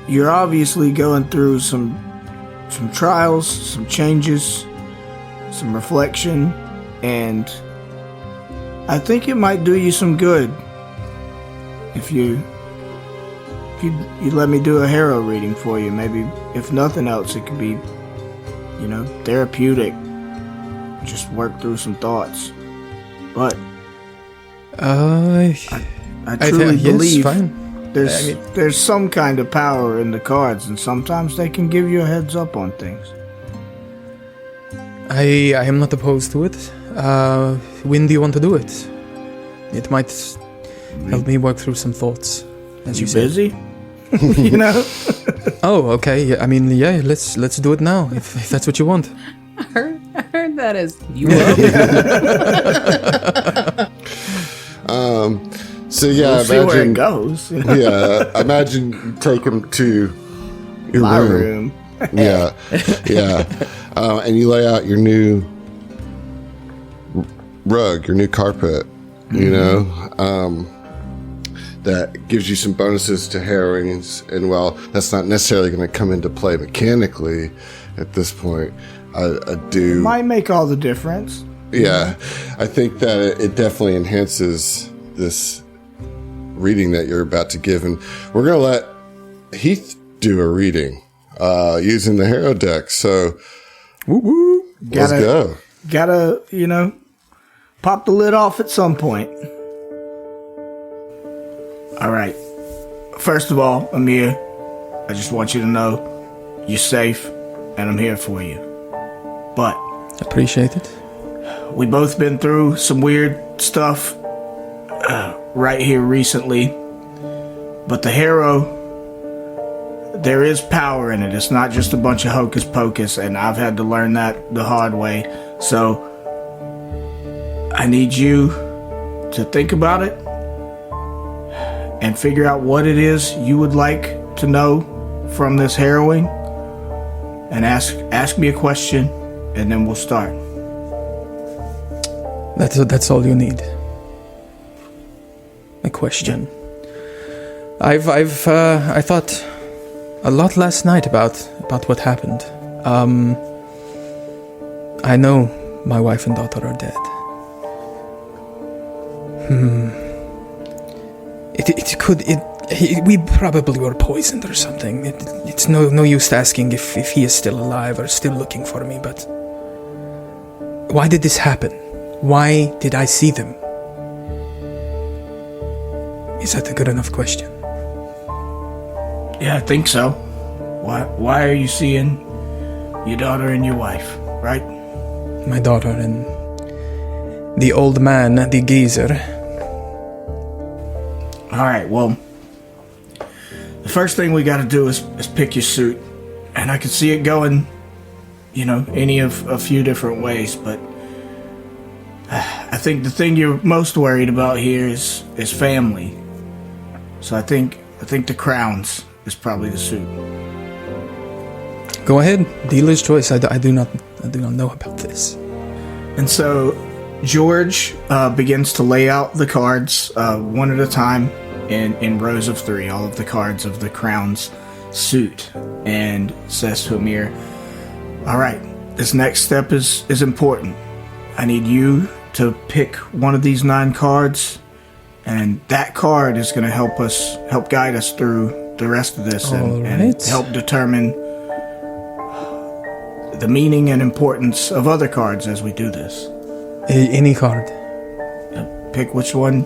you're obviously going through some trials, some changes, some reflection, and I think it might do you some good if you let me do a hero reading for you. Maybe, if nothing else, it could be, therapeutic. Just work through some thoughts. But I truly believe there's some kind of power in the cards, and sometimes they can give you a heads up on things. I am not opposed to it. When do you want to do it? It might help me work through some thoughts. As you said. Busy? You know? Oh, okay. Yeah, I mean, yeah. Let's do it now if that's what you want. I heard that as you. So yeah, We'll see where it goes. Yeah, imagine you take him to your My room. room. Yeah, yeah, and you lay out your new rug, your new carpet. You know, that gives you some bonuses to harrowings, and while that's not necessarily going to come into play mechanically at this point, I do Might make all the difference. Yeah, I think that it definitely enhances this reading that you're about to give, and we're going to let Heath do a reading using the Hero deck. So, let's go. Gotta, pop the lid off at some point. All right. First of all, Emir, I just want you to know you're safe, and I'm here for you. But Appreciate it. we both been through some weird stuff right here recently. But the Hero, there is power in it. It's not just a bunch of hocus pocus, and I've had to learn that the hard way. So I need you to think about it and figure out what it is you would like to know from this harrowing, and ask me a question, and then we'll start. That's all you need. A question. I thought a lot last night about what happened. I know my wife and daughter are dead. We probably were poisoned or something. It's no use asking if he is still alive or still looking for me, but why did this happen? Why did I see them? Is that a good enough question? Yeah, I think so. Why are you seeing your daughter and your wife, right? My daughter and the old man, the geezer. All right, well, the first thing we got to do is pick your suit. And I can see it going, any of a few different ways, but I think the thing you're most worried about here is family. So I think the crowns is probably the suit. Go ahead, dealer's choice. I do not know about this. And so George begins to lay out the cards one at a time in rows of 3, all of the cards of the crown's suit, and says to Emir, all right, this next step is important. I need you to pick one of these 9 cards, and that card is going to help guide us through the rest of this, and help determine the meaning and importance of other cards as we do this. Any card. Pick which one.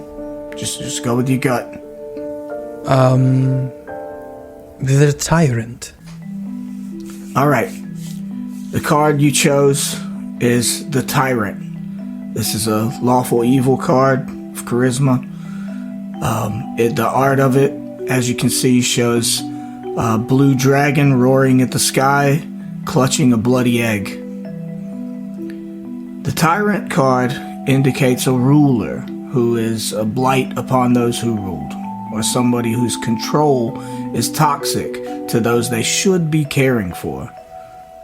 Just go with your gut. The Tyrant. All right. The card you chose is the Tyrant. This is a lawful evil card of charisma. The art of it, as you can see, shows a blue dragon roaring at the sky, clutching a bloody egg. The Tyrant card indicates a ruler who is a blight upon those who ruled, or somebody whose control is toxic to those they should be caring for.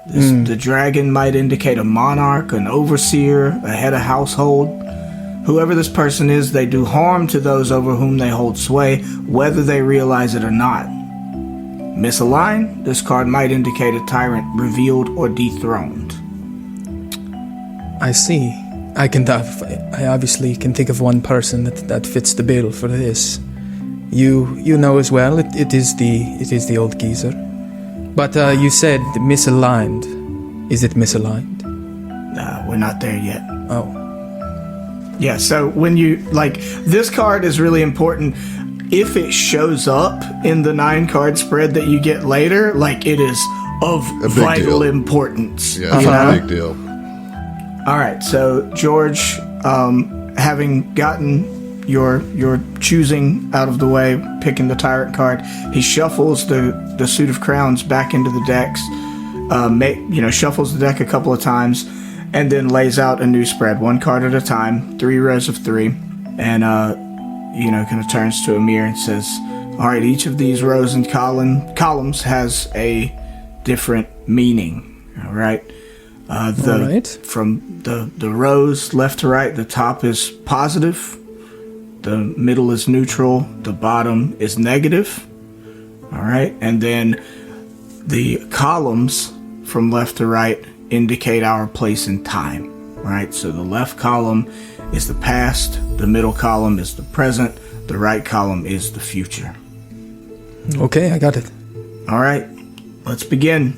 The dragon might indicate a monarch, an overseer, a head of household. Whoever this person is, they do harm to those over whom they hold sway, whether they realize it or not. Misaligned, this card might indicate a tyrant revealed or dethroned. I see. I obviously can think of one person that fits the bill for this. You know as well. It is the old geezer. But you said misaligned. Is it misaligned? We're not there yet. Oh. Yeah, so when this card is really important. If it shows up in the 9-card spread that you get later, it is of vital importance. Yeah, it's a big deal. All right, so George, having gotten your choosing out of the way, picking the tyrant card, he shuffles the suit of crowns back into the decks, shuffles the deck a couple of times, and then lays out a new spread, one card at a time, 3 rows of 3, and kind of turns to Emir and says, "All right, each of these rows and columns has a different meaning. All right." From the rows left to right, the top is positive, the middle is neutral, the bottom is negative. All right, and then the columns from left to right indicate our place in time. Right, so the left column is the past, the middle column is the present, the right column is the future. Okay, I got it. All right, let's begin.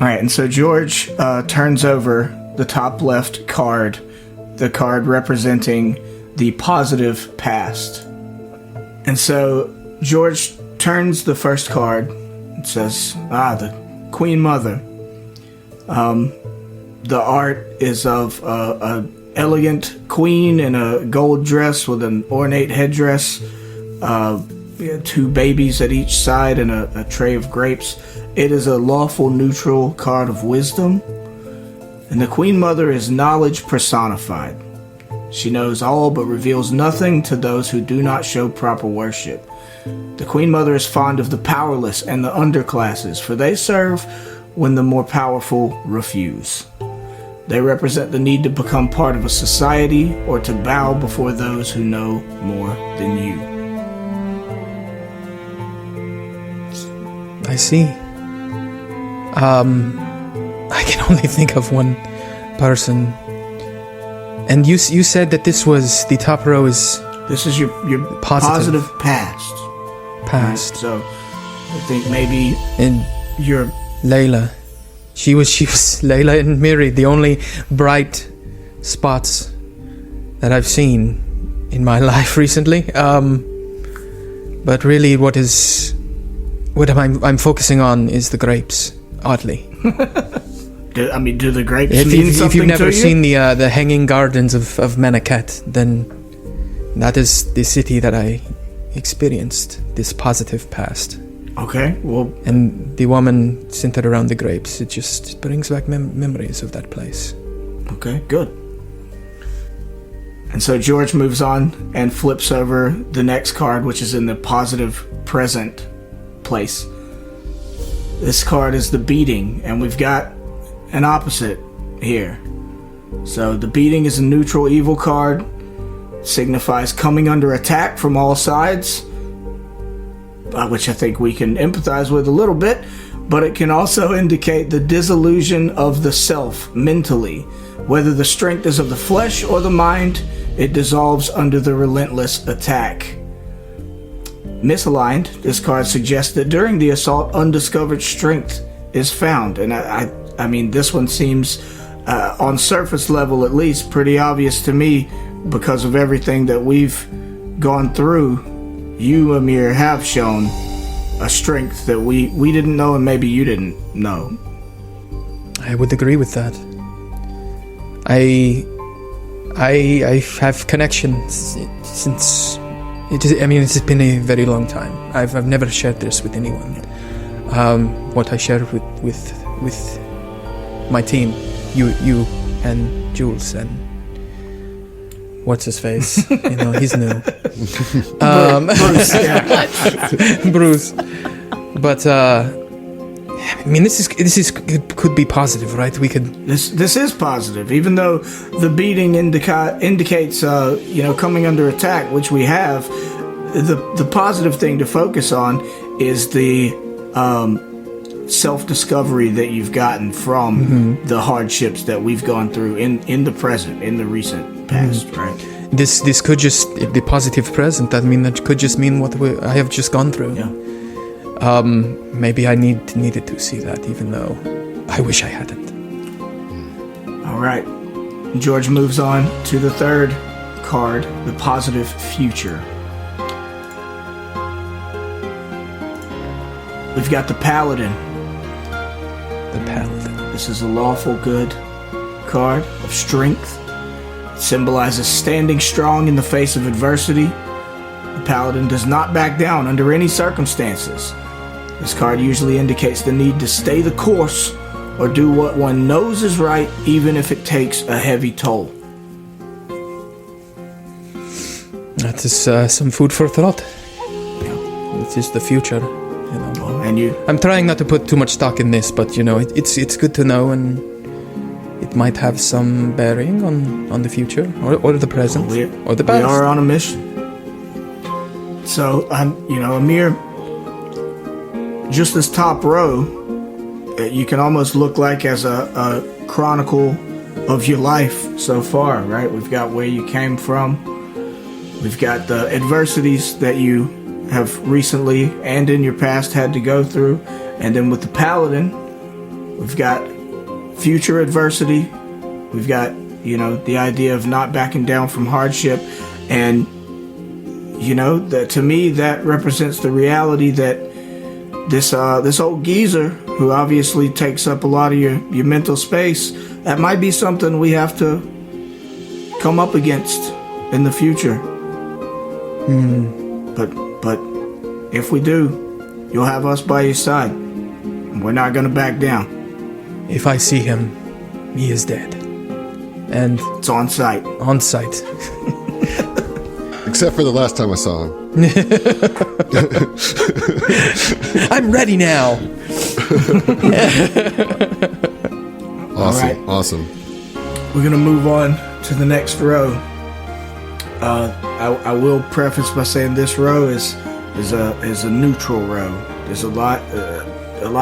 All right, and so George turns over the top left card, the card representing the positive past. And so George turns the first card and says, the Queen Mother. The art is of a elegant queen in a gold dress with an ornate headdress, 2 babies at each side, and a tray of grapes. It is a lawful neutral card of wisdom, and the Queen Mother is knowledge personified. She knows all but reveals nothing to those who do not show proper worship. The Queen Mother is fond of the powerless and the underclasses, for they serve when the more powerful refuse. They represent the need to become part of a society or to bow before those who know more than you. I see. I can only think of one person. And you said that this was, the top row is... This is your positive past. Past. Right, so I think maybe and your... Layla. She was Layla and Miri, the only bright spots that I've seen in my life recently. But really what I'm focusing on is the grapes, oddly. Do the grapes mean something to you? If you've never seen the Hanging Gardens of Manakat, then that is the city that I experienced this positive past. Okay, well... And the woman centered around the grapes, it just brings back memories of that place. Okay, good. And so George moves on and flips over the next card, which is in the positive present place. This card is the beating, and we've got an opposite here. So the beating is a neutral evil card, signifies coming under attack from all sides, which I think we can empathize with a little bit, but it can also indicate the dissolution of the self mentally. Whether the strength is of the flesh or the mind, it dissolves under the relentless attack. Misaligned, this card suggests that during the assault, undiscovered strength is found. And I mean, this one seems, on surface level at least, pretty obvious to me because of everything that we've gone through. You, Emir, have shown a strength that we didn't know and maybe you didn't know. I would agree with that. I have connections since... it's been a very long time. I've never shared this with anyone. What I shared with my team, you and Jules and what's his face? He's new. Bruce. But this could be positive, right? We could. This is positive, even though the beating indicates coming under attack, which we have. The positive thing to focus on is the self-discovery that you've gotten from the hardships that we've gone through in the present, in the recent past, right? This could just, the positive present, that could just mean what I have just gone through. Yeah. Maybe I needed to see that, even though I wish I hadn't. All right. George moves on to the third card, the positive future. We've got the Paladin. The Paladin. This is a lawful good card of strength. It symbolizes standing strong in the face of adversity. The paladin does not back down under any circumstances. This card usually indicates the need to stay the course or do what one knows is right, even if it takes a heavy toll. That is some food for thought. It is the future, you know. And I'm trying not to put too much stock in this, but you know, it's good to know, and it might have some bearing on the future or the present or the past. We are on a mission. So, Emir, just this top row, you can almost look like as a chronicle of your life so far, right? We've got where you came from. We've got the adversities that you have recently and in your past had to go through. And then with the paladin, we've got future adversity. We've got, the idea of not backing down from hardship. And, to me, that represents the reality that this old geezer, who obviously takes up a lot of your mental space, that might be something we have to come up against in the future. But if we do, you'll have us by your side. We're not going to back down. If I see him, he is dead. And it's on sight. On sight. Except for the last time I saw him. I'm ready now. Awesome. Right. Awesome. We're going to move on to the next row. I will preface by saying this row is a neutral row. There's a lot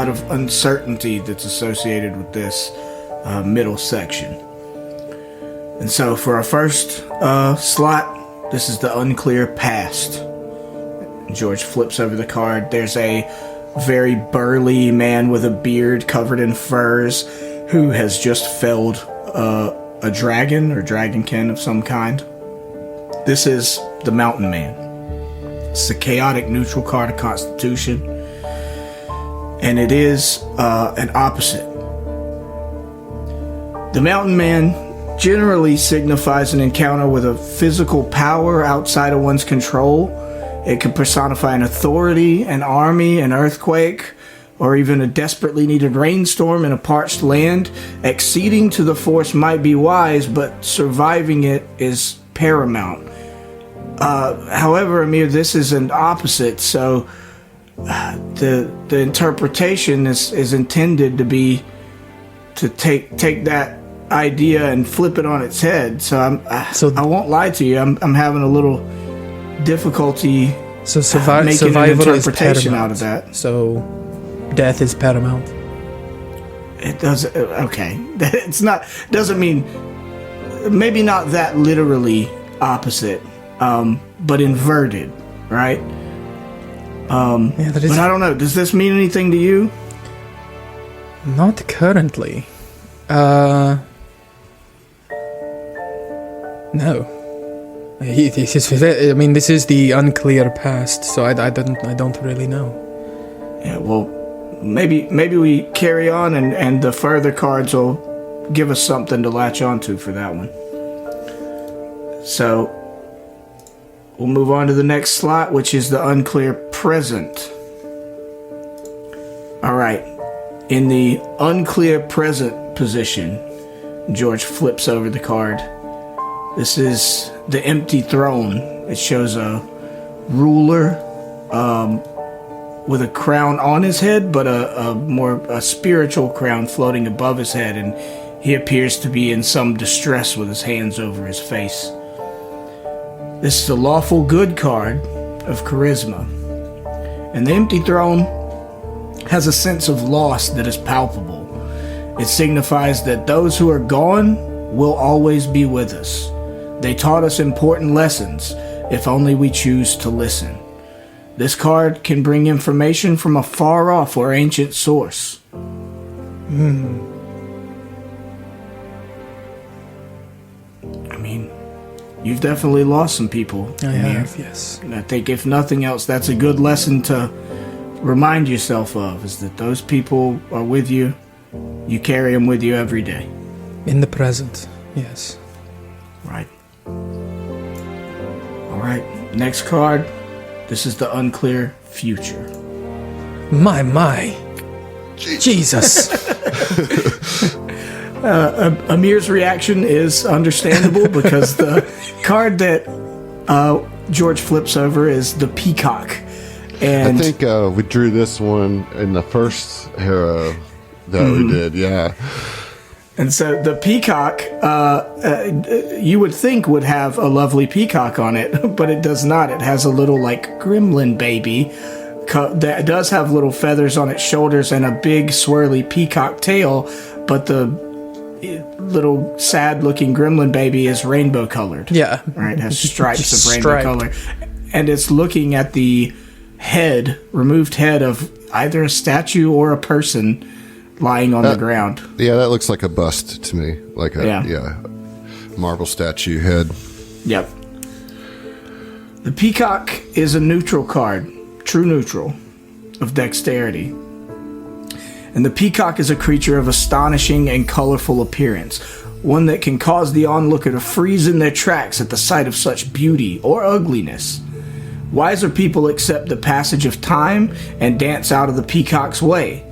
of uncertainty that's associated with this middle section. And so for our first slot, this is the unclear past. George flips over the card. There's a very burly man with a beard covered in furs who has just felled a dragon or dragonkin of some kind. This is the Mountain Man. It's a chaotic neutral card of Constitution. And it is an opposite. The Mountain Man generally signifies an encounter with a physical power outside of one's control. It can personify an authority, an army, an earthquake, or even a desperately needed rainstorm in a parched land. Acceding to the force might be wise, but surviving it is paramount. However, Emir, this is an opposite, so the interpretation is intended to be to take that idea and flip it on its head. So I won't lie to you. I'm having a little difficulty making an interpretation out of that. So death is paramount. It does. Okay, it's not. Doesn't mean maybe not that literally opposite. But inverted, right? But I don't know. Does this mean anything to you? Not currently. No. This is the unclear past, so I don't really know. Yeah. Well, maybe we carry on, and the further cards will give us something to latch onto for that one. So. We'll move on to the next slot, which is the unclear present. All right. In the unclear present position, George flips over the card. This is the empty throne. It shows a ruler with a crown on his head, but a spiritual crown floating above his head, and he appears to be in some distress with his hands over his face. This is the lawful good card of charisma. And the empty throne has a sense of loss that is palpable. It signifies that those who are gone will always be with us. They taught us important lessons, if only we choose to listen. This card can bring information from a far off or ancient source. You've definitely lost some people. I have, yes. And I think if nothing else, that's a good lesson to remind yourself of, is that those people are with you. You carry them with you every day. In the present, yes. Right. All right. Next card. This is the unclear future. My. Jesus. Emir's reaction is understandable because the card that George flips over is the peacock. And I think we drew this one in the first hero that we did, yeah. And so the peacock, you would think would have a lovely peacock on it, but it does not. It has a little, gremlin baby that does have little feathers on its shoulders and a big swirly peacock tail, but the little sad-looking gremlin baby is rainbow-colored. Yeah. Right? It has stripes of rainbow color. And it's looking at the removed head of either a statue or a person lying on the ground. Yeah, that looks like a bust to me. Like a marble statue head. Yep. The peacock is a neutral card, true neutral, of dexterity. And the peacock is a creature of astonishing and colorful appearance, one that can cause the onlooker to freeze in their tracks at the sight of such beauty or ugliness. Wiser people accept the passage of time and dance out of the peacock's way.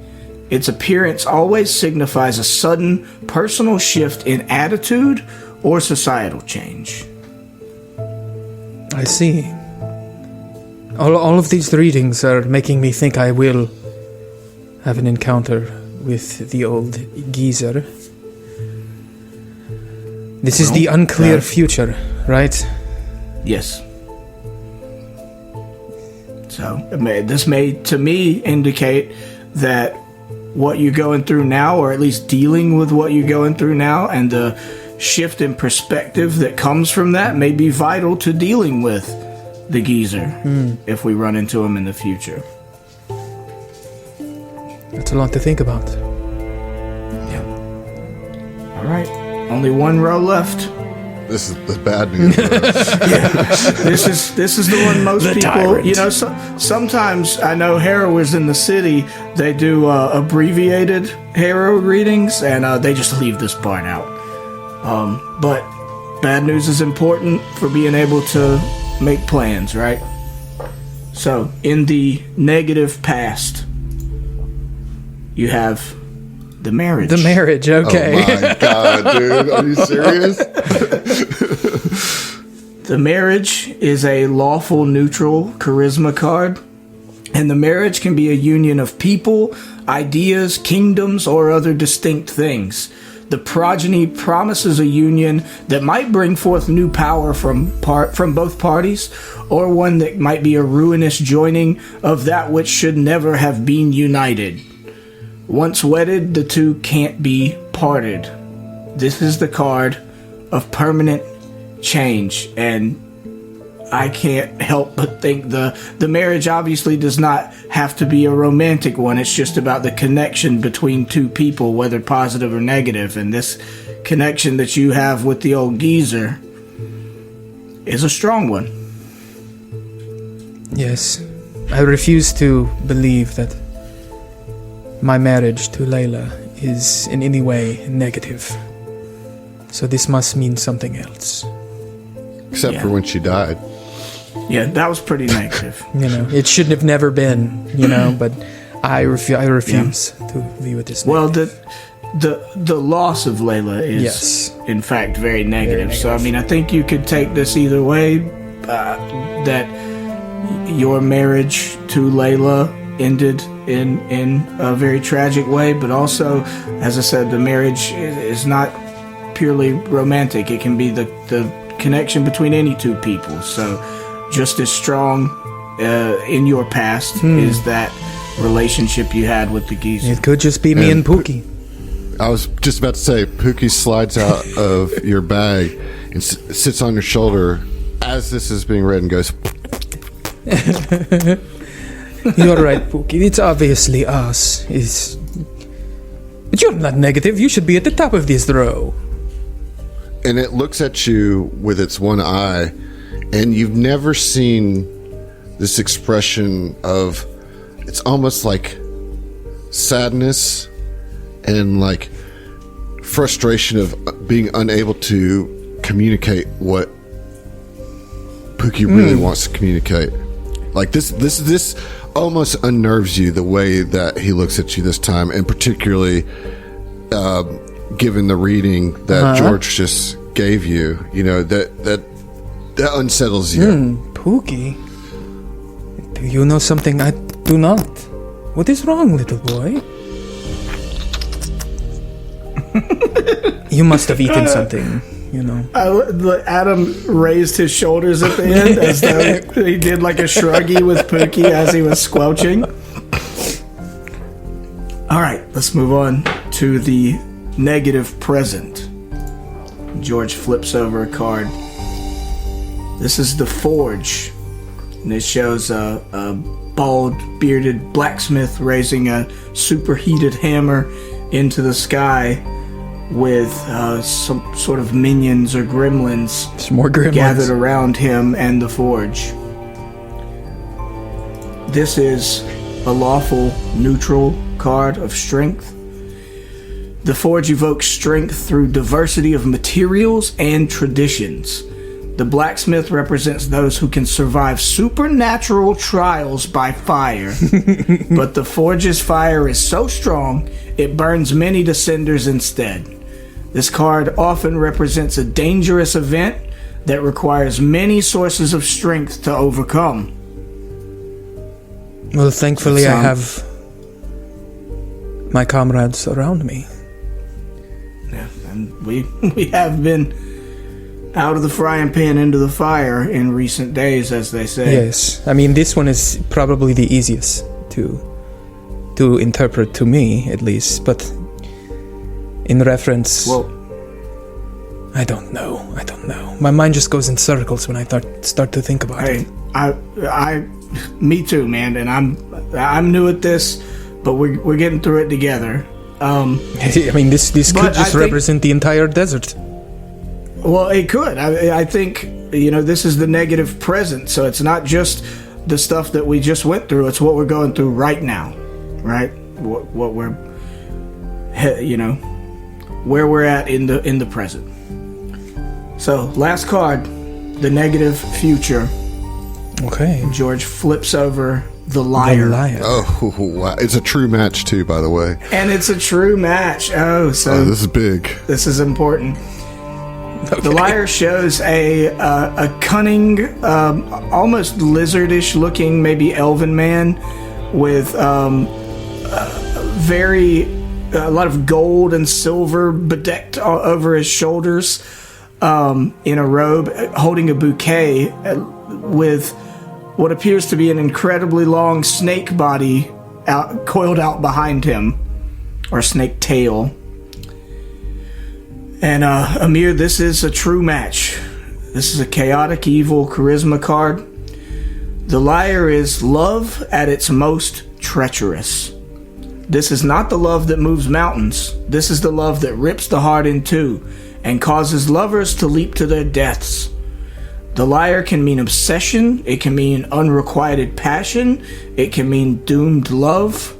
Its appearance always signifies a sudden personal shift in attitude or societal change. I see. All of these readings are making me think I will have an encounter with the old geezer. This is the unclear future, right? Yes. So, this may, to me, indicate that what you're going through now, or at least dealing with what you're going through now, and the shift in perspective that comes from that may be vital to dealing with the geezer if we run into him in the future. That's a lot to think about. Yeah. All right. Only one row left. This is the bad news. This is the one most people, sometimes I know harrowers in the city, they do abbreviated harrow readings, and they just leave this part out. But bad news is important for being able to make plans, right? So, in the negative past, you have the marriage. The marriage, okay. Oh my god, dude. Are you serious? The marriage is a lawful, neutral charisma card. And the marriage can be a union of people, ideas, kingdoms, or other distinct things. The progeny promises a union that might bring forth new power from both parties, or one that might be a ruinous joining of that which should never have been united. Once wedded, the two can't be parted. This is the card of permanent change, and I can't help but think the marriage obviously does not have to be a romantic one. It's just about the connection between two people, whether positive or negative, and this connection that you have with the old geezer is a strong one. Yes, I refuse to believe that my marriage to Layla is in any way negative. So this must mean something else. Except for when she died. Yeah, that was pretty negative. It shouldn't have never been, but I refuse to view it as negative. Well, the loss of Layla is, in fact, very negative. So, I think you could take this either way, that your marriage to Layla ended in a very tragic way, but also, as I said, the marriage is not purely romantic. It can be the connection between any two people. So just as strong in your past is that relationship you had with the geezer. It could just be me and Pookie. I was just about to say, Pookie slides out of your bag and sits on your shoulder as this is being read and goes... You're right, Pookie. It's obviously us. But you're not negative. You should be at the top of this row. And it looks at you with its one eye, and you've never seen this expression of, it's almost like sadness and like frustration of being unable to communicate what Pookie really wants to communicate. Like this almost unnerves you, the way that he looks at you this time, and particularly given the reading that George just gave you. You know, that unsettles you. Pookie, do you know something I do not? What is wrong, little boy? You must have eaten something, you know. Adam raised his shoulders at the end as though he did like a shruggy with Pookie as he was squelching. All right, let's move on to the negative present. George flips over a card. This is the Forge, and it shows a bald, bearded blacksmith raising a superheated hammer into the sky with some sort of minions or gremlins, Some more gremlins gathered around him and the Forge. This is a lawful neutral card of strength. The Forge evokes strength through diversity of materials and traditions. The blacksmith represents those who can survive supernatural trials by fire. But the Forge's fire is so strong, it burns many to cinders instead. This card often represents a dangerous event that requires many sources of strength to overcome. Well, thankfully I have my comrades around me. Yeah, and we have been out of the frying pan into the fire in recent days, as they say. Yes, I mean, this one is probably the easiest to interpret, to me at least, but in reference, Well, I don't know. My mind just goes in circles when I start to think about it. Me too, man. And I'm new at this, but we're getting through it together. I mean, this could just represent the entire desert. Well, it could. I think, this is the negative present, so it's not just the stuff that we just went through. It's what we're going through right now, right? What we're, where we're at in the present. So, last card, the negative future. Okay. George flips over the Liar. The Liar. Oh, wow. It's a true match too, by the way. And it's a true match. Oh, so this is big. This is important. Okay. The Liar shows a cunning, almost lizardish looking, maybe elven man with a lot of gold and silver bedecked over his shoulders, in a robe, holding a bouquet with what appears to be an incredibly long snake body coiled out behind him, or snake tail. And Emir, this is a true match. This is a chaotic evil charisma card. The Liar is love at its most treacherous. This is not the love that moves mountains. This is the love that rips the heart in two and causes lovers to leap to their deaths. The Liar can mean obsession. It can mean unrequited passion. It can mean doomed love.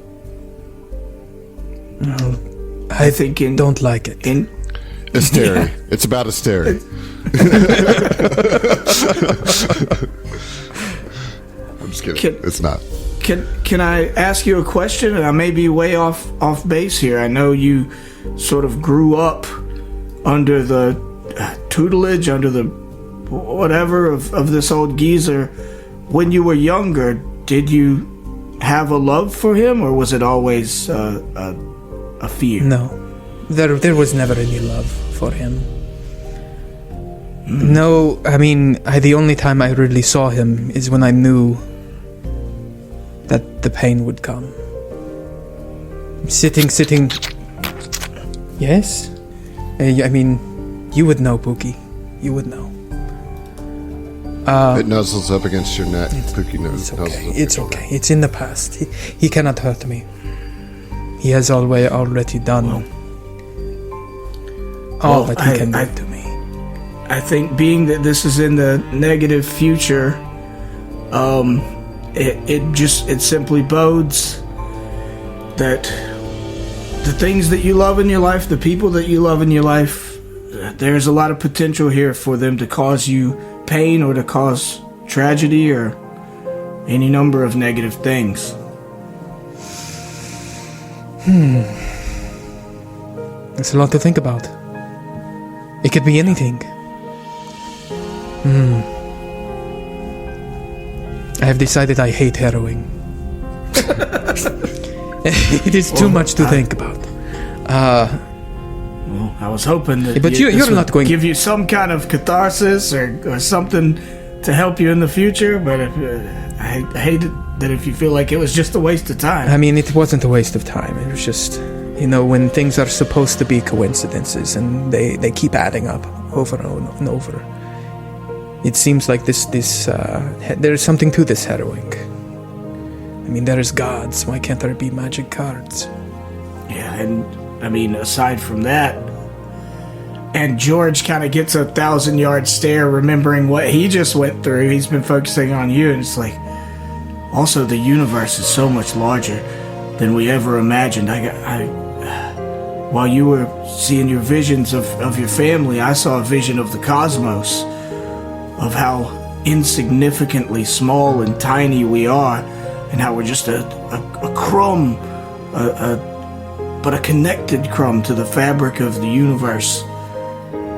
I don't like it. Asteri. Yeah. It's about Asteri. I'm just kidding. It's not. Can I ask you a question? And I may be way off base here. I know you sort of grew up under the tutelage, under the whatever of this old geezer. When you were younger, did you have a love for him, or was it always a fear? No, there was never any love for him. No, I mean, the only time I really saw him is when I knew that the pain would come. Sitting. Yes? I mean, you would know, Pookie. You would know. It nuzzles up against your neck. Pookie knows. It's okay. It's in the past. He cannot hurt me. He has already done all that he can do to me. I think being that this is in the negative future, it simply bodes that the things that you love in your life, the people that you love in your life, there's a lot of potential here for them to cause you pain or to cause tragedy or any number of negative things. It's a lot to think about. It could be anything. I have decided I hate harrowing. It is too much to think about. Well, I was hoping that but you're not going give you some kind of catharsis or something to help you in the future, but I hate it that if you feel like it was just a waste of time. I mean, it wasn't a waste of time. It was just, when things are supposed to be coincidences and they keep adding up over and over. It seems like there's something to this harrowing. I mean, there's gods. Why can't there be magic cards? Yeah, and I mean, aside from that, and George kind of gets a 1,000-yard stare remembering what he just went through. He's been focusing on you, and it's like, also the universe is so much larger than we ever imagined. While you were seeing your visions of your family, I saw a vision of the cosmos, of how insignificantly small and tiny we are, and how we're just a crumb, but a connected crumb to the fabric of the universe.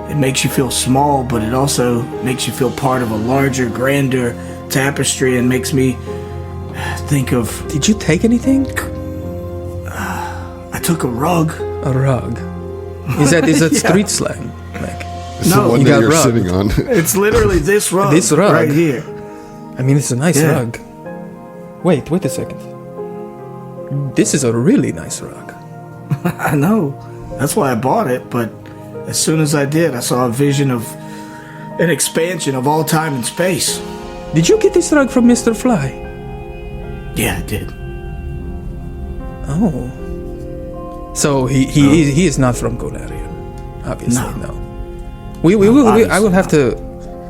It makes you feel small, but it also makes you feel part of a larger, grander tapestry, and makes me think of... Did you take anything? I took a rug. A rug? Is that Yeah. street slang? Like, It's the one you that got you're rugged. sitting on. It's literally this rug. This rug? Right here. I mean, it's a nice Yeah. rug. Wait a second. This is a really nice rug. I know. That's why I bought it, but as soon as I did, I saw a vision of an expansion of all time and space. Did you get this rug from Mr. Fly? Yeah, I did. Oh. So he is not from Golarion. Obviously, no. I will have to...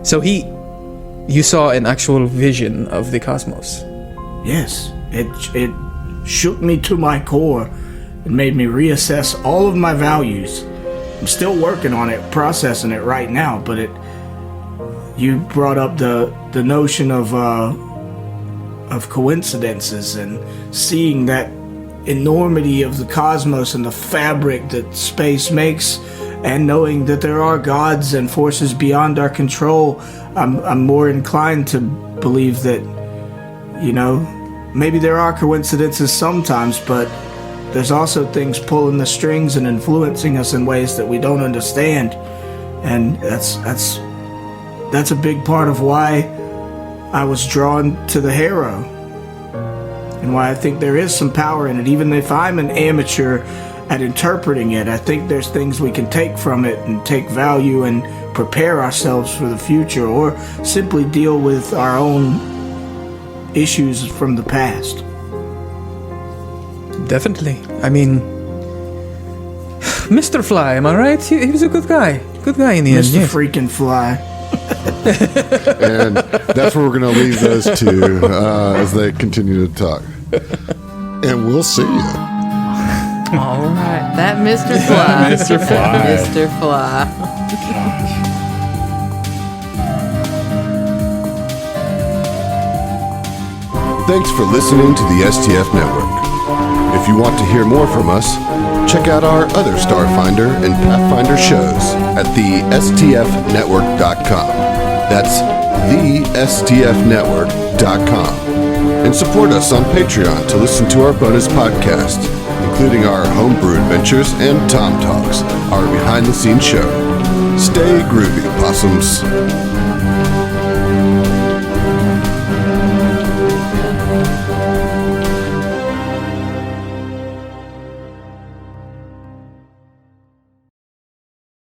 So you saw an actual vision of the cosmos. Yes. It shook me to my core and made me reassess all of my values. I'm still working on it, processing it right now, but you brought up the notion of coincidences and seeing that enormity of the cosmos and the fabric that space makes, and knowing that there are gods and forces beyond our control. I'm more inclined to believe that, maybe there are coincidences sometimes, but there's also things pulling the strings and influencing us in ways that we don't understand. And that's a big part of why I was drawn to the Harrow, and why I think there is some power in it. Even if I'm an amateur at interpreting it, I think there's things we can take from it and take value and prepare ourselves for the future, or simply deal with our own issues from the past. Definitely. I mean, Mr. Fly, am I right? He was a good guy. Good guy in the end. Mr. Yes. Freaking Fly. And that's where we're going to leave those two as they continue to talk. And we'll see you. All right. That Mr. Fly. Mr. Fly. Mr. Fly. Thanks for listening to the STF Network. If you want to hear more from us, check out our other Starfinder and Pathfinder shows at thestfnetwork.com. That's thestfnetwork.com. And support us on Patreon to listen to our bonus podcasts, including our homebrew adventures and Tom Talks, our behind-the-scenes show. Stay groovy, possums.